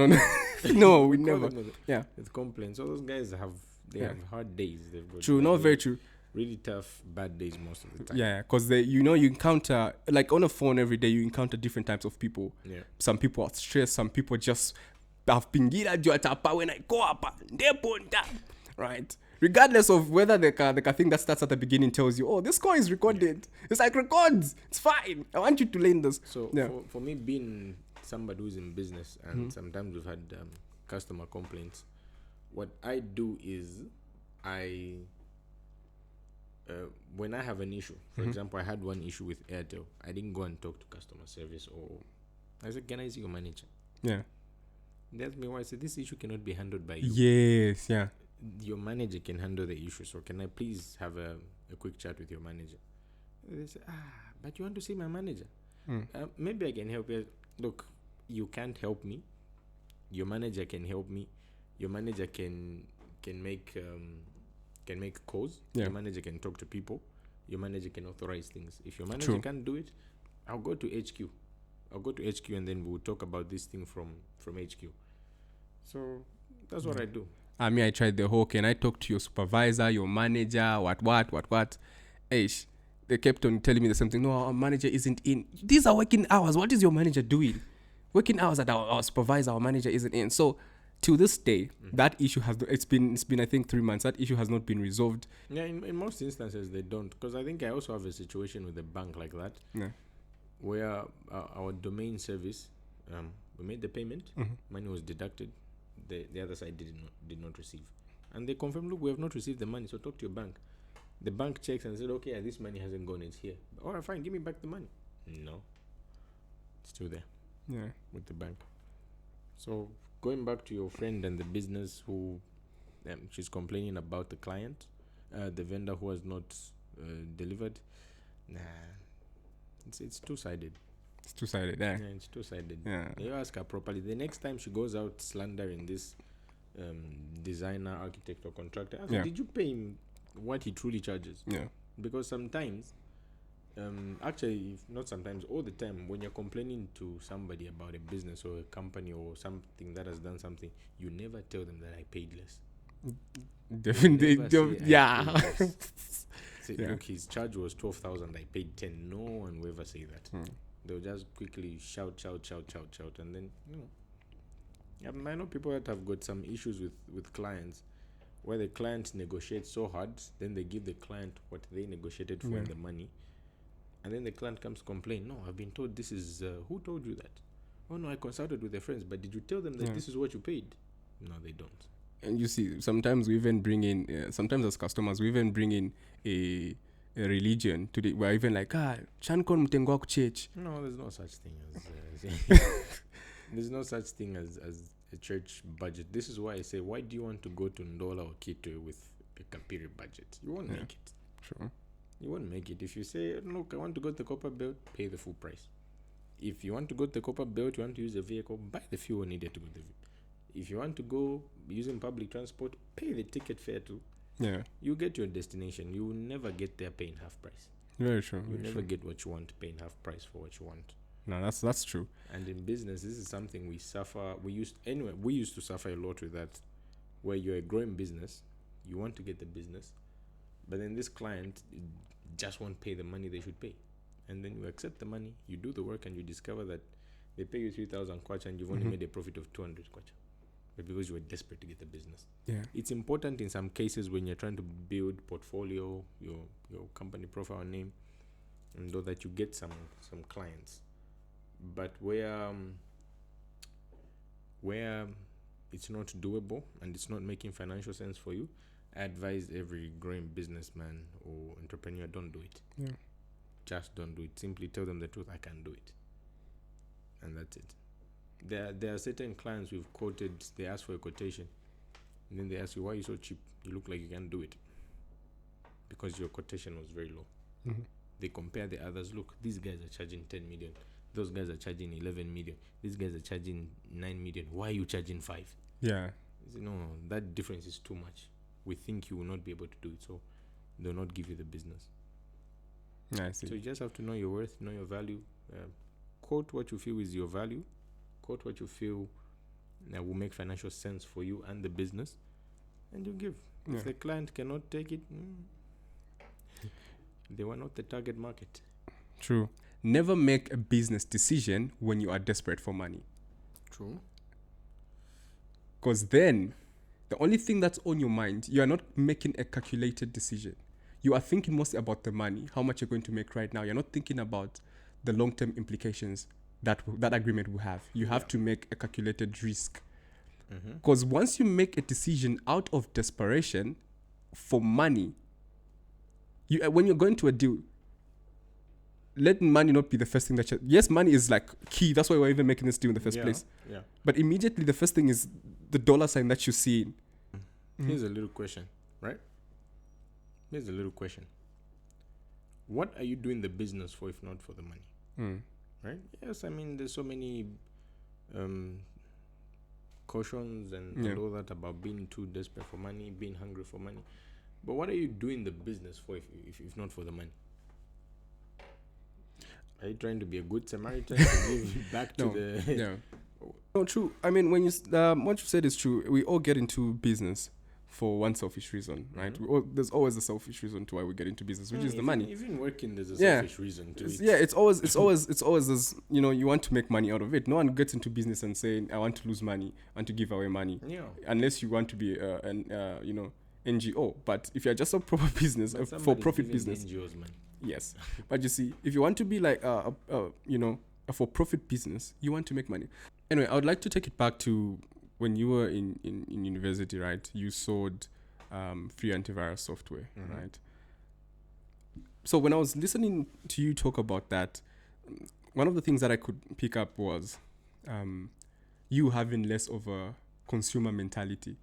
No, we never. Yeah. With complaints. So those guys have hard days. They've got True, not very true. Really tough, bad days most of the time. Yeah, because you encounter, like on a phone every day, you encounter different types of people. Yeah. Some people are stressed, some people just have pingira jua when I go up, right? Regardless of whether the thing that starts at the beginning tells you, this call is recorded. Yeah. It's like, records. It's fine. I want you to learn this. So for me, being somebody who's in business, and sometimes we've had customer complaints, what I do is when I have an issue, for example, I had one issue with Airtel. I didn't go and talk to customer service, or I said, can I see your manager? Yeah. That's me why I said, this issue cannot be handled by you. Yes, yeah. Your manager can handle the issue, so can I please have a quick chat with your manager? They say, but you want to see my manager? Maybe I can help you. Look, you can't help me. Your manager can help me. Your manager can make calls. Yeah. Your manager can talk to people. Your manager can authorize things. If your manager can't do it, I'll go to HQ. I'll go to HQ and then we'll talk about this thing from HQ. So that's what I do. I tried the whole, can I talk to your supervisor, your manager, what? Eish. They kept on telling me the same thing. No, our manager isn't in. These are working hours. What is your manager doing? Working hours that our supervisor, our manager isn't in. So to this day, that issue it's been I think 3 months. That issue has not been resolved. Yeah, in most instances they don't, because I think I also have a situation with a bank like that, where our domain service, we made the payment, money was deducted, the other side did not receive, and they confirmed, look, we have not received the money, so talk to your bank. The bank checks and said, okay, this money hasn't gone, it's here. All right, fine, give me back the money. No, it's still there. Yeah, with the bank. So going back to your friend and the business who she's complaining about the client, the vendor who has not delivered. It's two-sided. It's two-sided. Yeah, it's two-sided. Yeah. You ask her properly. The next time she goes out slandering this designer, architect, or contractor, ask her, did you pay him what he truly charges? Yeah. Because sometimes, actually, if not sometimes, all the time, when you're complaining to somebody about a business or a company or something that has done something, you never tell them that I paid less. Definitely, yeah. Say, look, his charge was 12,000. I paid 10. No one will ever say that. They'll just quickly shout, and then I know people that have got some issues with clients, where the client negotiates so hard, then they give the client what they negotiated for in the money, and then the client comes to complain. No, I've been told this is who told you that? Oh no, I consulted with their friends, but did you tell them that this is what you paid? No, they don't. And you see, sometimes we even bring in, sometimes as customers, we even bring in a religion to the, we're even like, chankon mtengo wa kuchurch. No, there's no such thing there's no such thing as a church budget. This is why I say, why do you want to go to Ndola or Kitwe with a Kapiri budget? You won't make it. Sure. You won't make it. If you say, look, I want to go to the Copper Belt, pay the full price. If you want to go to the Copper Belt, you want to use a vehicle, buy the fuel needed to go to the vehicle. If you want to go using public transport, pay the ticket fare too. Yeah. You get your destination. You will never get there paying half price. Very true. You never get what you want paying half price for what you want. No, that's true. And in business, this is something we suffer. We used to suffer a lot with that. Where you're a growing business, you want to get the business, but then this client just won't pay the money they should pay. And then you accept the money, you do the work, and you discover that they pay you 3,000 kwacha and you've only made a profit of 200 kwacha. But because you were desperate to get the business. Yeah. It's important in some cases when you're trying to build portfolio, your company profile name, and so that you get some clients. But where it's not doable and it's not making financial sense for you, I advise every growing businessman or entrepreneur, don't do it. Yeah. Just don't do it. Simply tell them the truth, I can't do it. And that's it. There are certain clients we've quoted, they ask for a quotation, and then they ask you, why are you so cheap? You look like you can't do it. Because your quotation was very low. Mm-hmm. They compare the others. Look, these guys are charging 10 million. Those guys are charging 11 million. These guys are charging 9 million. Why are you charging 5? Yeah. No, that difference is too much. We think you will not be able to do it, so they'll not give you the business. I see. So you just have to know your worth, know your value. Quote what you feel is your value. Quote what you feel that will make financial sense for you and the business, and you give. Yeah. If the client cannot take it, they were not the target market. True. Never make a business decision when you are desperate for money. True. Because then, the only thing that's on your mind, you are not making a calculated decision. You are thinking mostly about the money, how much you're going to make right now. You're not thinking about the long-term implications that agreement will have. You have to make a calculated risk. Because once you make a decision out of desperation for money, when you're going to a deal, let money not be the first thing that yes, money is like key. That's why we're even making this deal in the first place. Yeah. But immediately the first thing is the dollar sign that you see. Here's a little question, right? Here's a little question. What are you doing the business for if not for the money? Right? Yes, I mean, there's so many cautions and all that about being too desperate for money, being hungry for money. But what are you doing the business for if not for the money? Are you trying to be a good Samaritan to give back to the... Yeah. No, true. I mean, when what you said is true. We all get into business for one selfish reason, right? There's always a selfish reason to why we get into business, which is the money. Even working, there's a selfish reason to it. Yeah, it's always this, you want to make money out of it. No one gets into business and saying, I want to lose money, I want to give away money. Yeah. Unless you want to be NGO. But if you're just a proper business, a for-profit business. NGOs, man. Yes. But you see, if you want to be like a for-profit business, you want to make money. Anyway, I would like to take it back to when you were in university, right? You sold free antivirus software, right? So when I was listening to you talk about that, one of the things that I could pick up was you having less of a consumer mentality.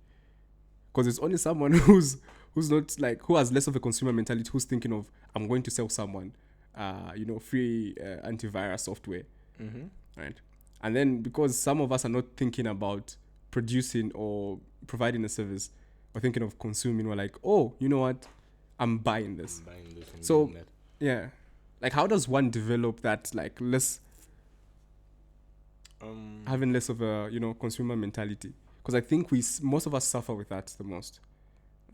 Because it's only someone who's not like, who has less of a consumer mentality, who's thinking of, I'm going to sell someone, free antivirus software, right? And then because some of us are not thinking about producing or providing a service, we're thinking of consuming, we're like, oh, you know what? I'm buying this. So, yeah. Like, how does one develop that, like, less, having less of a, consumer mentality? Because I think most of us suffer with that the most,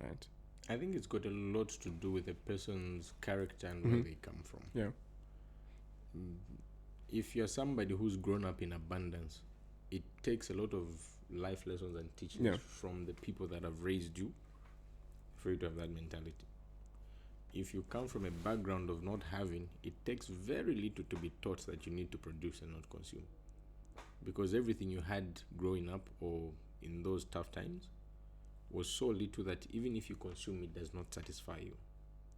right? I think it's got a lot to do with a person's character and where they come from. Yeah. If you're somebody who's grown up in abundance, it takes a lot of life lessons and teachings from the people that have raised you for you to have that mentality. If you come from a background of not having, it takes very little to be taught that you need to produce and not consume. Because everything you had growing up or in those tough times was so little that even if you consume, it does not satisfy you.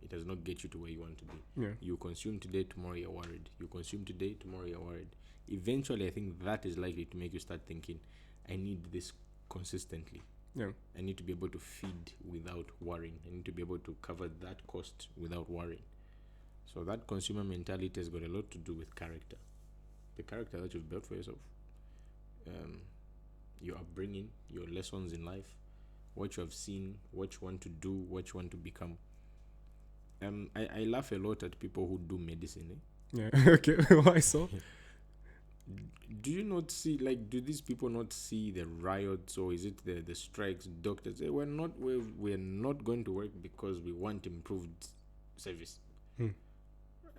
It does not get you to where you want to be. Yeah. You consume today, tomorrow you're worried. You consume today, tomorrow you're worried. Eventually, I think that is likely to make you start thinking, I need this consistently. Yeah. I need to be able to feed without worrying. I need to be able to cover that cost without worrying. So that consumer mentality has got a lot to do with character. The character that you've built for yourself. Your upbringing, your lessons in life, what you have seen, what you want to do, what you want to become. I laugh a lot at people who do medicine. Yeah. Okay. Why so? Do you not see, like, do these people not see the riots, or is it the strikes? Doctors say we're not going to work because we want improved service. I'm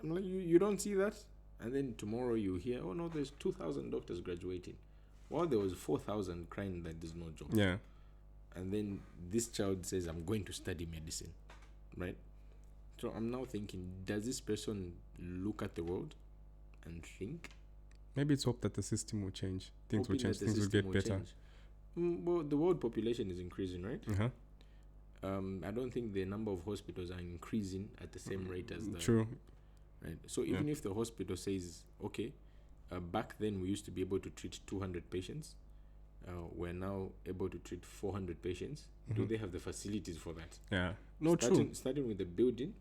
like, you don't see that? And then tomorrow you hear, oh no, there's 2,000 doctors graduating. Well, there was 4,000 crying that there's no job. Yeah. And then this child says, I'm going to study medicine, right? So I'm now thinking, does this person look at the world and think? Maybe it's hope that the system will change. Things will hoping change. that the Things will system get better. change? Well, the world population is increasing, right? Uh-huh. I don't think the number of hospitals are increasing at the same rate as the... True. Right. So even if the hospital says, okay, back then we used to be able to treat 200 patients, we're now able to treat 400 patients. Do they have the facilities for that? Yeah. No, true. Starting with the building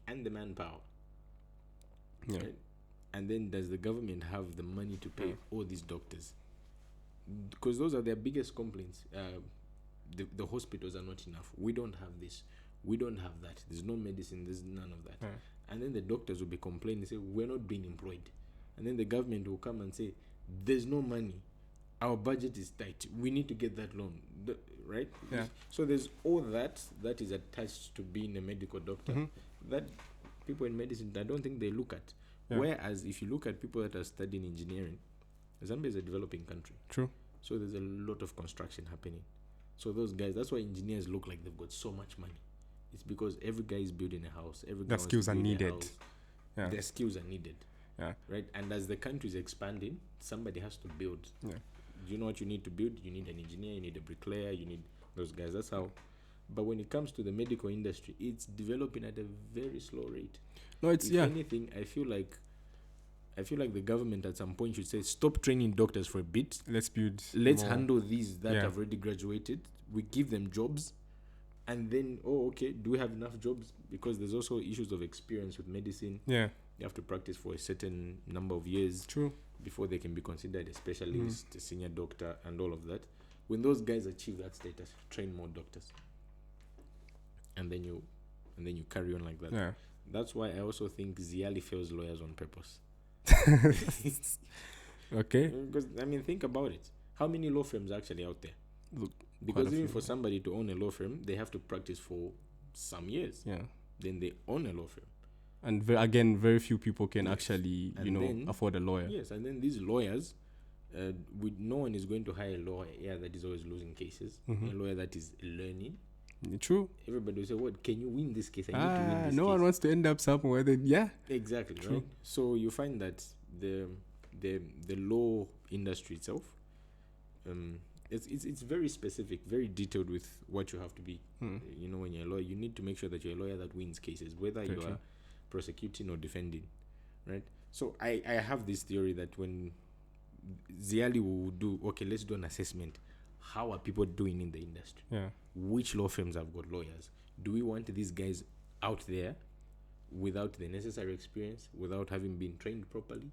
and the manpower. Yeah. Right? And then does the government have the money to pay all these doctors? Because those are their biggest complaints. The hospitals are not enough. We don't have this. We don't have that. There's no medicine. There's none of that. And then the doctors will be complaining, say, we're not being employed. And then the government will come and say, there's no money. Our budget is tight. We need to get that loan. Right? Yeah. So there's all that is attached to being a medical doctor that people in medicine, I don't think they look at. Yeah. Whereas if you look at people that are studying engineering, Zambia is a developing country. True. So there's a lot of construction happening. So those guys, that's why engineers look like they've got so much money. It's because every guy is building a house. Every guy their skills are needed. Yeah. Their skills are needed. Yeah. Right? And as the country is expanding, somebody has to build. Yeah. Do you know what you need to build? You need an engineer, you need a bricklayer, you need those guys. That's how. But when it comes to the medical industry, it's developing at a very slow rate. No, it's if anything, I feel like the government at some point should say, stop training doctors for a bit. Let's handle these that have already graduated. We give them jobs. And then, do we have enough jobs? Because there's also issues of experience with medicine. Yeah. You have to practice for a certain number of years. True. Before they can be considered a specialist, a senior doctor, and all of that. When those guys achieve that status, train more doctors. And then you carry on like that. Yeah. That's why I also think Ziali fails lawyers on purpose. Okay. Because, think about it. How many law firms are actually out there? Look, because even for somebody to own a law firm, they have to practice for some years. Yeah. Then they own a law firm. And very few people can actually, afford a lawyer. Yes, and then these lawyers, no one is going to hire a lawyer that is always losing cases. A lawyer that is learning. True. Everybody will say, "What? Can you win this case? I need to win this no case." one wants to end up somewhere. Exactly. True. Right. So you find that the law industry itself, it's very specific, very detailed with what you have to be. When you're a lawyer, you need to make sure that you're a lawyer that wins cases, whether you are prosecuting or defending, right? So I have this theory that when Ziali will do, let's do an assessment. How are people doing in the industry? Yeah. Which law firms have got lawyers? Do we want these guys out there without the necessary experience, without having been trained properly?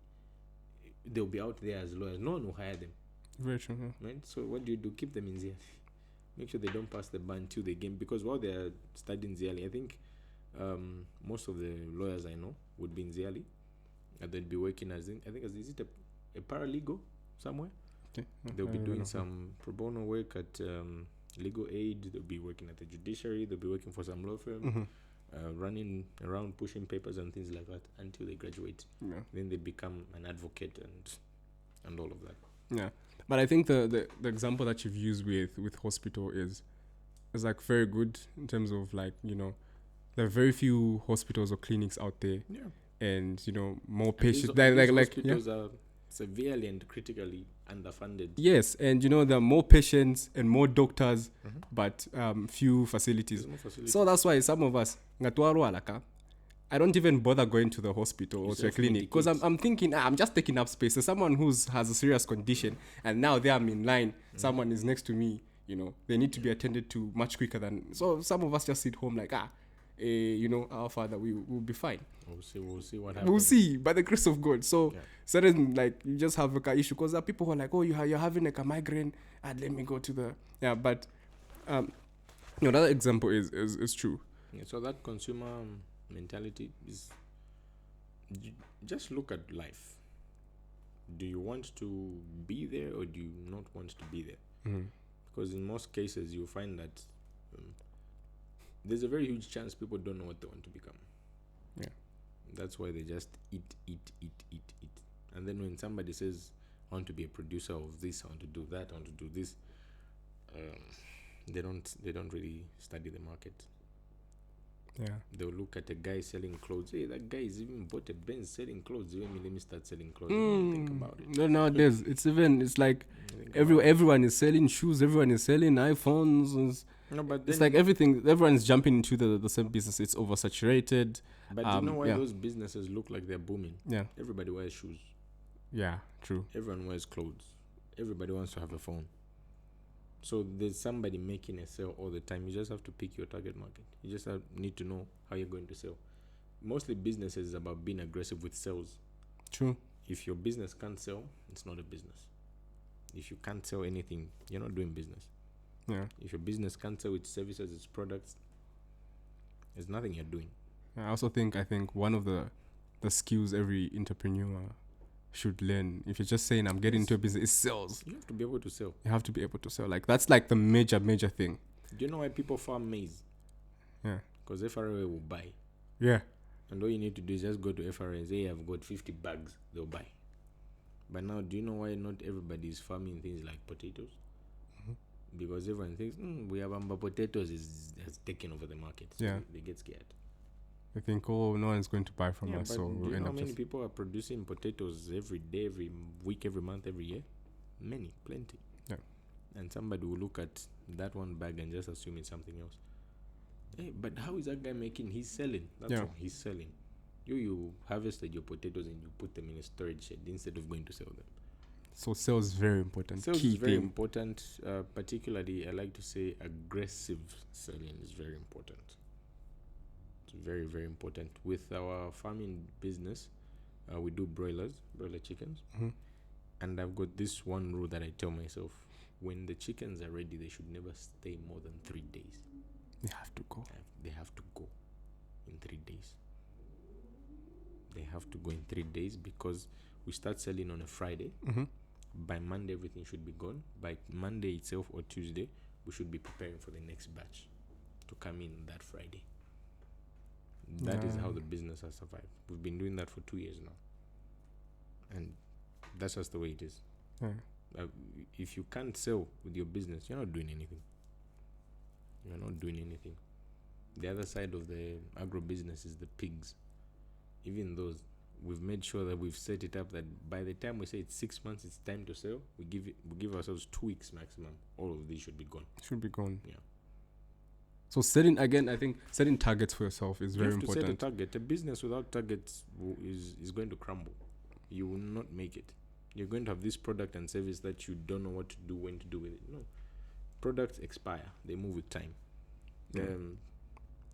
They'll be out there as lawyers. No one will hire them. Very true. Yeah. Right? So what do? Keep them in Ziali. Make sure they don't pass the bar until they game. Because while they're studying Ziali, I think most of the lawyers I know would be in Ziali. And they'd be working is it a paralegal somewhere? Okay. They'll be doing some pro bono work at legal aid. They'll be working at the judiciary. They'll be working for some law firm, running around pushing papers and things like that until they graduate. Yeah. Then they become an advocate and all of that. Yeah, but I think the example that you've used with hospital is like very good in terms of there are very few hospitals or clinics out there. Yeah. And more patients. These hospitals are severely and critically underfunded. Yes, and there are more patients and more doctors, but few facilities. There's more facilities. So that's why some of us, I don't even bother going to the hospital or to a clinic because I'm thinking, I'm just taking up space. There's someone who has a serious condition, and now there I'm in line. Someone is next to me. They need to be attended to much quicker than. So some of us just sit home like, our Father, we will be fine. We'll see what happens. We'll see by the grace of God. So certain you just have a issue because there are people who are like, oh, you're having a migraine. Let me go to the But another example is true. Yeah, so that consumer mentality is just look at life. Do you want to be there or do you not want to be there? Because in most cases you find that there's a very huge chance people don't know what they want to become. Yeah, that's why they just eat. And then when somebody says, I want to be a producer of this, I want to do that, I want to do this, they don't really study the market. Yeah, they'll look at a guy selling clothes. Hey, that guy is even bought a Benz selling clothes. Let me start selling clothes. Think about it. No, nowadays it's like everyone is selling shoes. Everyone is selling iPhones. No, but it's like everyone is jumping into the same business. It's oversaturated. But you know why those businesses look like they're booming? Yeah, everybody wears shoes. Yeah, true. Everyone wears clothes. Everybody wants to have a phone. So there's somebody making a sale all the time. You just have to pick your target market. You just need to know how you're going to sell. Mostly businesses is about being aggressive with sales. True. If your business can't sell, it's not a business. If you can't sell anything, you're not doing business. Yeah. If your business can't sell its services, its products, there's nothing you're doing. I also think one of the skills every entrepreneur should learn, if you're just saying I'm getting into a business, is sales. You have to be able to sell. You have to be able to sell. Like that's like the major thing. Do you know why people farm maize? Yeah. Because FRA will buy. Yeah. And all you need to do is just go to FRA and say, hey, I've got 50 bags. They'll buy. But now, do you know why not everybody is farming things like potatoes? Because everyone thinks, we have potatoes has taken over the market. So they get scared. They think, oh, no one's going to buy from us. So do you know how many people are producing potatoes every day, every week, every month, every year? Many, plenty. Yeah. And somebody will look at that one bag and just assume it's something else. Hey, but how is that guy making? He's selling. That's all. He's selling. You harvested your potatoes and you put them in a storage shed instead of going to sell them. So sales is very important. Sales is very important. Particularly, I like to say aggressive selling is very important. It's very, very important. With our farming business, we do broiler chickens. And I've got this one rule that I tell myself. When the chickens are ready, they should never stay more than 3 days. They have to go. They have to go in 3 days. They have to go in 3 days because we start selling on a Friday. By Monday, everything should be gone. By Monday itself or Tuesday, we should be preparing for the next batch to come in that Friday. That is how the business has survived. We've been doing that for 2 years now. And that's just the way it is. If you can't sell with your business, you're not doing anything. You're not doing anything. The other side of the agro-business is the pigs. Even those, we've made sure that we've set it up that by the time we say it's 6 months, it's time to sell, we give ourselves 2 weeks maximum. All of these should be gone. Yeah. So setting targets for yourself is very important. You have to set a target. A business without targets is going to crumble. You will not make it. You're going to have this product and service that you don't know what to do, when to do with it. No. Products expire. They move with time.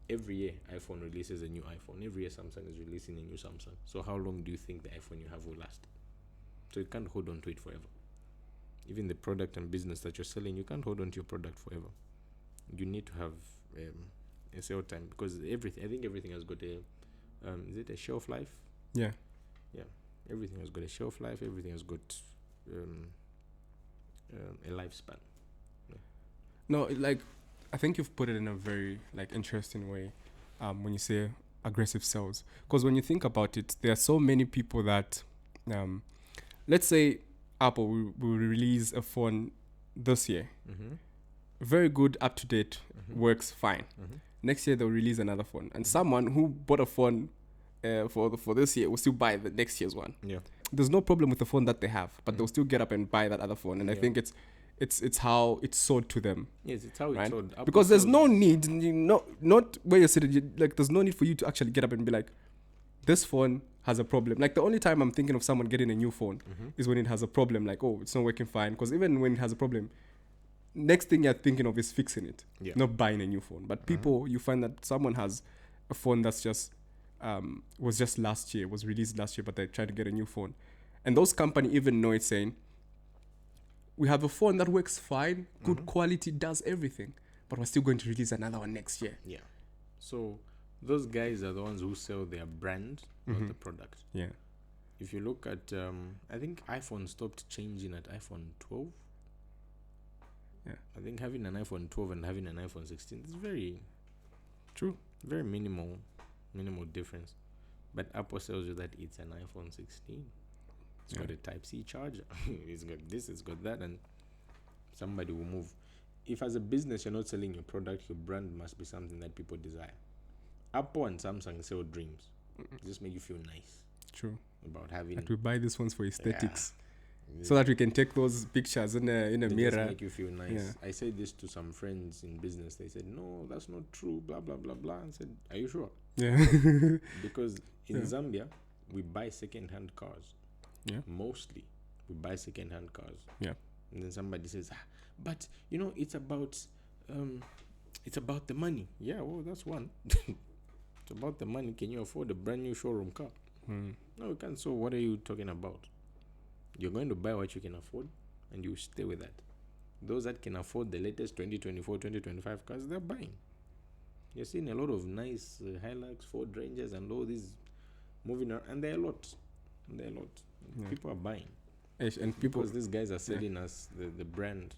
Every year, iPhone releases a new iPhone. Every year, Samsung is releasing a new Samsung. So how long do you think the iPhone you have will last? So you can't hold on to it forever. Even the product and business that you're selling, you can't hold on to your product forever. You need to have a sale time because I think everything has got a, is it a shelf life? Yeah. Everything has got a shelf life. Everything has got a lifespan. No, I think you've put it in a very interesting way when you say aggressive sales. Because when you think about it, there are so many people that, let's say Apple will release a phone this year. Very good, up to date, works fine. Next year they'll release another phone, and someone who bought a phone for this year will still buy the next year's one. there's no problem with the phone that they have, but they'll still get up and buy that other phone. And I think it's how it's sold to them. Yes, it's how right? it's sold. Apple Because there's sells- no need, not where you're sitting. Like, there's no need for you to actually get up and be like, this phone has a problem. Like, the only time I'm thinking of someone getting a new phone is when it has a problem. Like, oh, it's not working fine. Because even when it has a problem, next thing you're thinking of is fixing it, not buying a new phone. But people, you find that someone has a phone that's just was just last year, was released last year, but they're trying to get a new phone, and those company even know it, saying, we have a phone that works fine, good quality, does everything, but we're still going to release another one next year. Yeah. So those guys are the ones who sell their brand, not the product. Yeah. If you look at, I think iPhone stopped changing at iPhone 12. Yeah. I think having an iPhone 12 and having an iPhone 16 is very True. very minimal difference. But Apple tells you that it's an iPhone 16. It's got a Type-C charger. It's got this, it's got that, and somebody will move. If as a business you're not selling your product, your brand must be something that people desire. Apple and Samsung sell dreams. Just make you feel nice. True. About having. That we buy these ones for aesthetics. So that we can take those pictures in a they mirror. just make you feel nice. Yeah. I said this to some friends in business. They said, no, that's not true, blah, blah, blah, blah. I said, are you sure? Yeah. Because in Zambia, we buy second-hand cars. Yeah. Mostly, we buy second-hand cars. Yeah. And then somebody says, but, it's about the money. Yeah, well, that's one. It's about the money. Can you afford a brand new showroom car? No, you can't. So what are you talking about? You're going to buy what you can afford, and you stay with that. Those that can afford the latest 2024, 2025 cars, they're buying. You're seeing a lot of nice Hilux, Ford Rangers, and all these moving around, and they're a lot. Yeah. People are buying. And people, Because these guys are selling us the brand,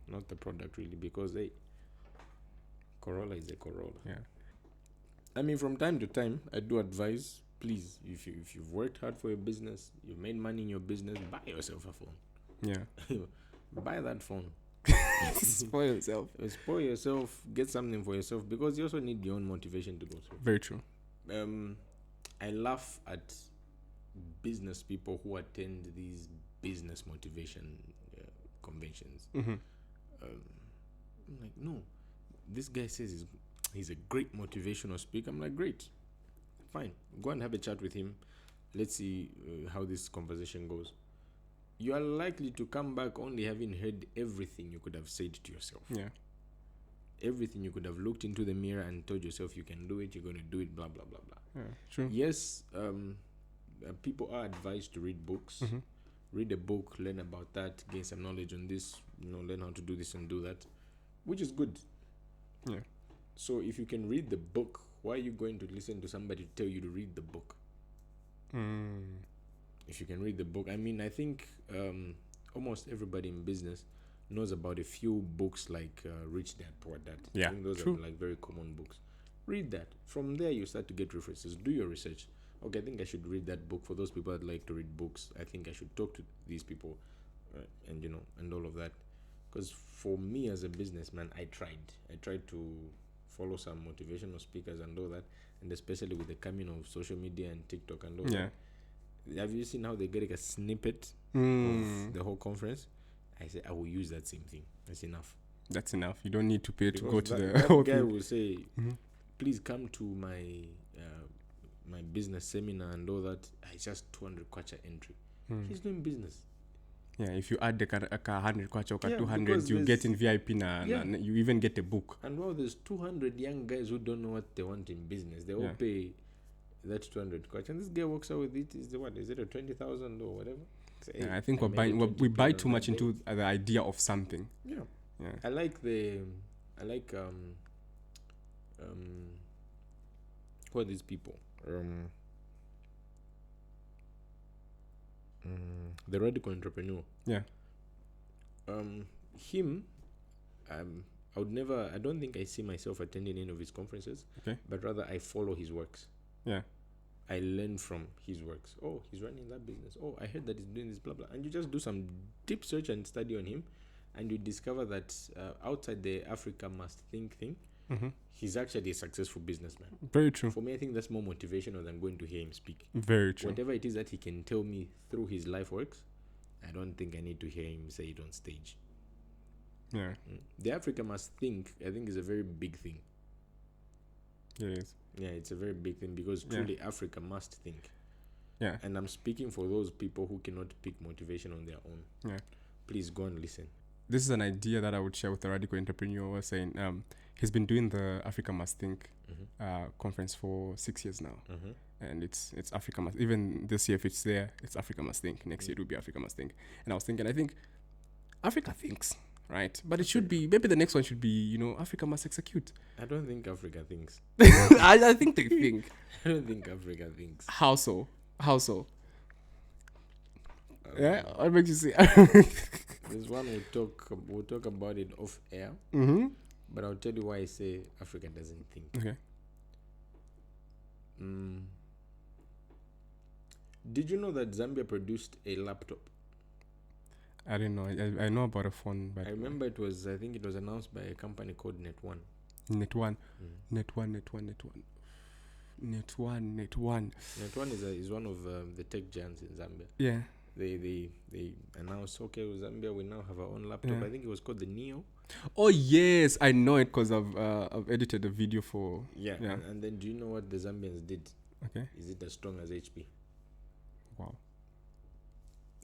not the product, really. Because Corolla is a Corolla. yeah. I mean, from time to time, I do advise, please, if you've worked hard for your business, you've made money in your business, buy yourself a phone. Yeah. Buy that phone. Spoil yourself. Spoil yourself. Get something for yourself, because you also need your own motivation to go through. Very true. I laugh at business people who attend these business motivation conventions. I'm like, no, this guy says he's a great motivational speaker. I'm like, great, fine, go and have a chat with him. Let's see how this conversation goes. You are likely to come back only having heard everything you could have said to yourself. Yeah. Everything you could have looked into the mirror and told yourself you can do it, you're going to do it, blah, blah, blah, blah. Yeah. True. Yes, people are advised to read books. Read a book, learn about that, gain some knowledge on this, learn how to do this and do that, which is good. Yeah. So if you can read the book, why are you going to listen to somebody tell you to read the book? If you can read the book, I mean, I think almost everybody in business knows about a few books like Rich Dad, Poor Dad. Yeah, I think those true. are like very common books. Read that. From there, you start to get references. Do your research. Okay, I think I should read that book. For those people that like to read books, I think I should talk to these people, and all of that. Because for me as a businessman, I tried to follow some motivational speakers and all that, and especially with the coming of social media and TikTok and all that. Have you seen how they get like a snippet of the whole conference? I say I will use that same thing. That's enough. That's enough. You don't need to pay to go to that the guy will say, please come to my my business seminar and all that. It's just 200 kwacha entry. He's doing business. Yeah, if you add the 100 kwacha or Yeah, 200, because you there's- get in VIP and you even get a book. And wow, there's 200 young guys who don't know what they want in business. They all Yeah. pay that 200 kwacha, and this guy walks out with it. Is it a 20,000 or whatever? Say, Yeah, I think I we're made buying. it We buy 20,000 too much that day. into the idea of something. Yeah. Yeah. I like who are these people? The radical entrepreneur. Yeah. Him, I don't think I see myself attending any of his conferences. Okay. But rather I follow his works. Yeah. I learn from his works. Oh, he's running that business. Oh, I heard that he's doing this, blah, blah. And you just do some deep search and study on him, and you discover that outside the Africa must think thing, he's actually a successful businessman. Very true. For me, I think that's more motivational than going to hear him speak. Very true. Whatever it is that he can tell me through his life works, I don't think I need to hear him say it on stage. Yeah. The Africa must think, I think, is a very big thing. It is. Yeah, it's a very big thing because truly Africa must think. Yeah. And I'm speaking for those people who cannot pick motivation on their own. Yeah. Please go and listen. This is an idea that I would share with a radical entrepreneur. Was saying he's been doing the Africa Must Think conference for 6 years now, and it's Africa Must. Even this year, if it's there, it's Africa Must Think. Next year it will be Africa Must Think. And I was thinking, I think Africa thinks, right? But it should be, maybe the next one should be, Africa Must Execute. I don't think Africa thinks. I think they think. I don't think Africa thinks. How so? Yeah, what makes you say? There's one we'll talk about it off air. But I'll tell you why I say Africa doesn't think. Okay. Did you know that Zambia produced a laptop? I didn't know. I know about a phone, but I remember it was announced by a company called Net1. Net1. Net1 is one of the tech giants in Zambia. Yeah. They announced, okay, Zambia, we now have our own laptop. Yeah. I think it was called the Neo. Oh yes, I know it because I've edited a video for. Yeah. And then do you know what the Zambians did? Okay. Is it as strong as HP? Wow.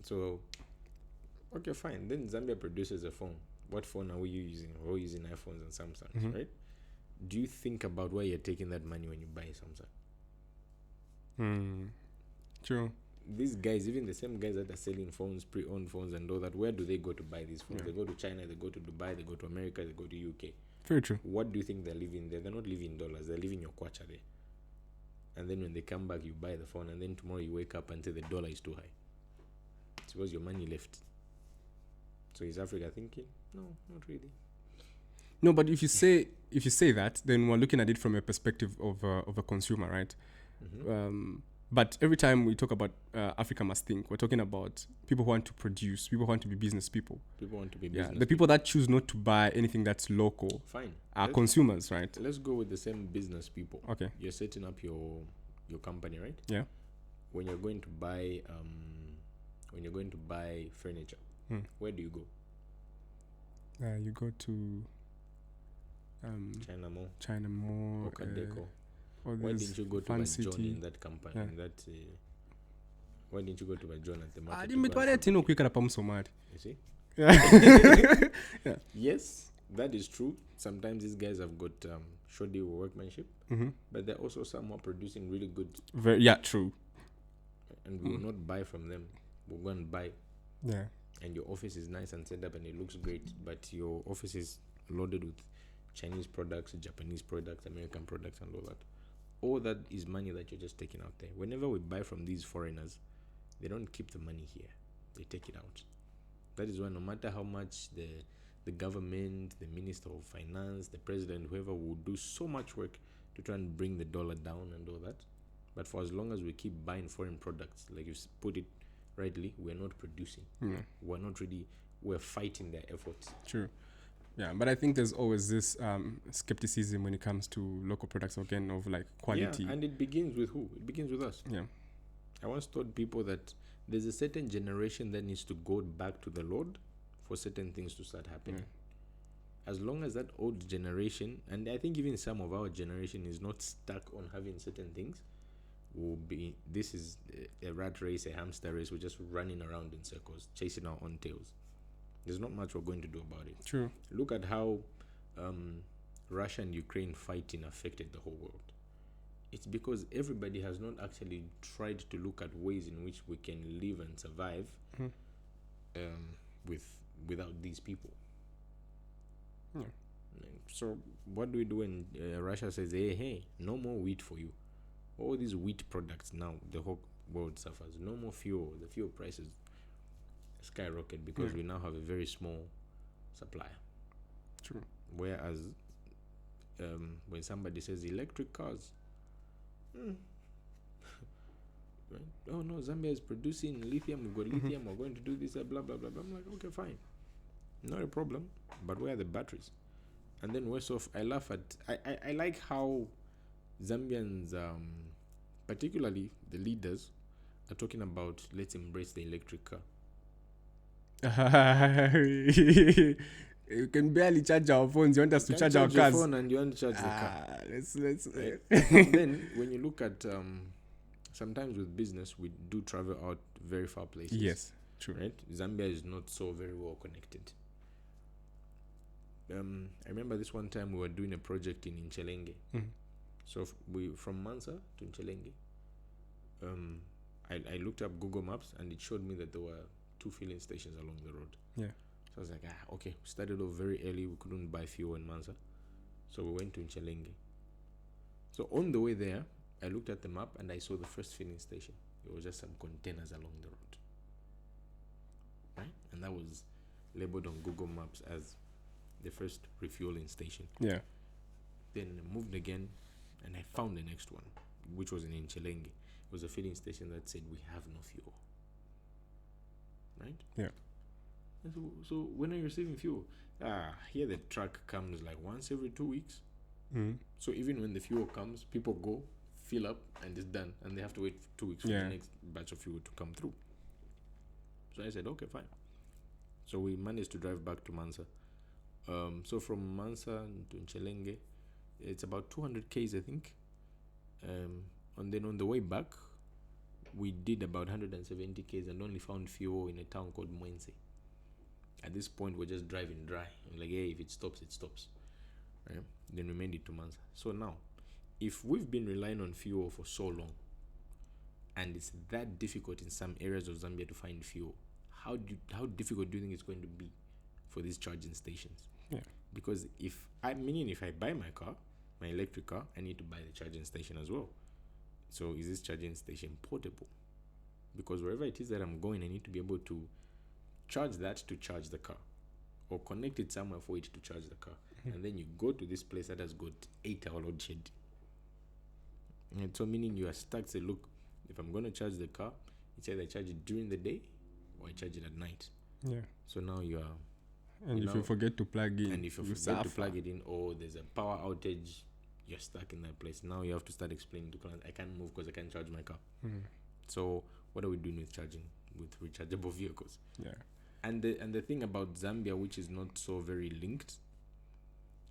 So, okay, fine. Then Zambia produces a phone. What phone are we using? We're using iPhones and Samsungs, right? Do you think about where you're taking that money when you buy Samsung? True. These guys, even the same guys that are selling phones, pre-owned phones and all that, where do they go to buy these phones? They go to China, they go to Dubai, they go to America, they go to UK. Very true. What do you think they're living there? They're not living in dollars, they're living your kwacha there. And then when they come back, you buy the phone, and then tomorrow you wake up and say the dollar is too high. It's because your money left. So is Africa thinking? No, not really. No, but if you say that, then we're looking at it from a perspective of a consumer, right? But every time we talk about Africa Must Think, we're talking about people who want to produce, people who want to be business people. People want to be business the people that choose not to buy anything that's local. Fine. Are consumers, right? Let's go with the same business people. Okay. You're setting up your company, right? Yeah. When you're going to buy furniture, where do you go? You go to China Mall. Okadeco. Why didn't you go to John in that company? Yeah. Why didn't you go to John at the market? You see? Yeah. Yes, that is true. Sometimes these guys have got shoddy workmanship, but there are also some who are producing really good. True. And we will not buy from them. We'll go and buy. Yeah. And your office is nice and set up and it looks great, but your office is loaded with Chinese products, Japanese products, American products, and all that. All that is money that you're just taking out there. Whenever we buy from these foreigners, they don't keep the money here. They take it out. That is why no matter how much the government, the Minister of Finance, the President, whoever will do so much work to try and bring the dollar down and all that, but for as long as we keep buying foreign products, like you put it rightly, we're not producing. We're fighting their efforts. True. Yeah, but I think there's always this skepticism when it comes to local products, again, of like quality. Yeah, and it begins with who? It begins with us. Yeah. I once told people that there's a certain generation that needs to go back to the Lord for certain things to start happening. Yeah. As long as that old generation, and I think even some of our generation is not stuck on having certain things, this is a rat race, a hamster race. We're just running around in circles, chasing our own tails. There's not much we're going to do about it. True. Look at how Russia and Ukraine fighting affected the whole world. It's because everybody has not actually tried to look at ways in which we can live and survive without these people. Yeah. So what do we do when Russia says, hey, no more wheat for you? All these wheat products now, the whole world suffers. No more fuel. The fuel prices skyrocket because we now have a very small supplier. True. Whereas when somebody says electric cars, right? Oh no, Zambia is producing lithium. We've got lithium. We're going to do this. Blah blah blah blah. I'm like, okay, fine, not a problem. But where are the batteries? And then worse off, I laugh at. I like how Zambians, particularly the leaders, are talking about let's embrace the electric car. You can barely charge our phones. You want us to You charge can our charge your cars? phone and you want to charge the car. Let's. Right? And then when you look at sometimes with business, we do travel out very far places. Yes, true. Right? Zambia is not so very well connected. I remember this one time we were doing a project in Inchelenge. So we from Mansa to Inchelenge. I looked up Google Maps and it showed me that there were 2 filling stations along the road. Yeah. So I was like, okay. We started off very early. We couldn't buy fuel in Mansa, so we went to Inchelenge. So on the way there, I looked at the map and I saw the first filling station. It was just some containers along the road, right? And that was labeled on Google Maps as the first refueling station. Yeah. Then I moved again and I found the next one, which was in Inchelenge. It was a filling station that said we have no fuel. Right? Yeah. And so when are you receiving fuel? Here the truck comes like once every 2 weeks. So even when the fuel comes, people go, fill up, and it's done. And they have to wait for 2 weeks for the next batch of fuel to come through. So I said, okay, fine. So we managed to drive back to Mansa. So from Mansa to Inchelenge, it's about 200 k's, I think. And then on the way back, we did about 170 k's and only found fuel in a town called Mwense. At this point, we're just driving dry. I'm like, hey, if it stops, it stops. Right? Then we made it to Mansa. So now, if we've been relying on fuel for so long, and it's that difficult in some areas of Zambia to find fuel, how difficult do you think it's going to be for these charging stations? Yeah. Because if I buy my car, my electric car, I need to buy the charging station as well. So is this charging station portable? Because wherever it is that I'm going, I need to be able to charge that to charge the car, or connect it somewhere for it to charge the car. And then you go to this place that has got 8-hour load shed. And so meaning you are stuck. Say, look, if I'm going to charge the car, it's either I charge it during the day or I charge it at night. Yeah. So now you are. And if you forget to plug in, and if you forget to plug it in, or there's a power outage, you're stuck in that place. Now you have to start explaining to clients, I can't move because I can't charge my car. So what are we doing with charging with rechargeable vehicles? Yeah. And the thing about Zambia, which is not so very linked,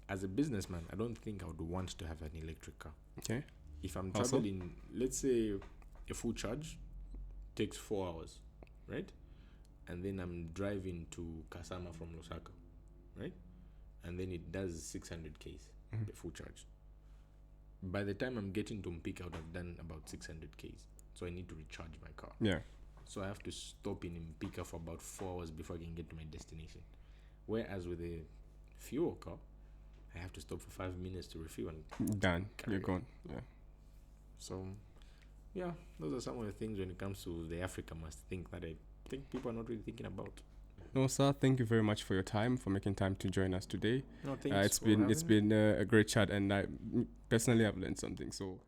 as a businessman, I don't think I would want to have an electric car. Okay. If I'm traveling, let's say a full charge takes 4 hours, right? And then I'm driving to Kasama from Lusaka, right? And then it does 600 k's, the full charge. By the time I'm getting to Mpika, I would have done about 600 k's. So I need to recharge my car. Yeah. So I have to stop in Mpika for about 4 hours before I can get to my destination. Whereas with a fuel car, I have to stop for 5 minutes to refuel and done. You're gone. Yeah. So, yeah, those are some of the things when it comes to the Africa must think that I think people are not really thinking about. No, sir. Thank you very much for your time, for making time to join us today. No, thanks. It's been a great chat, and I personally have learned something. So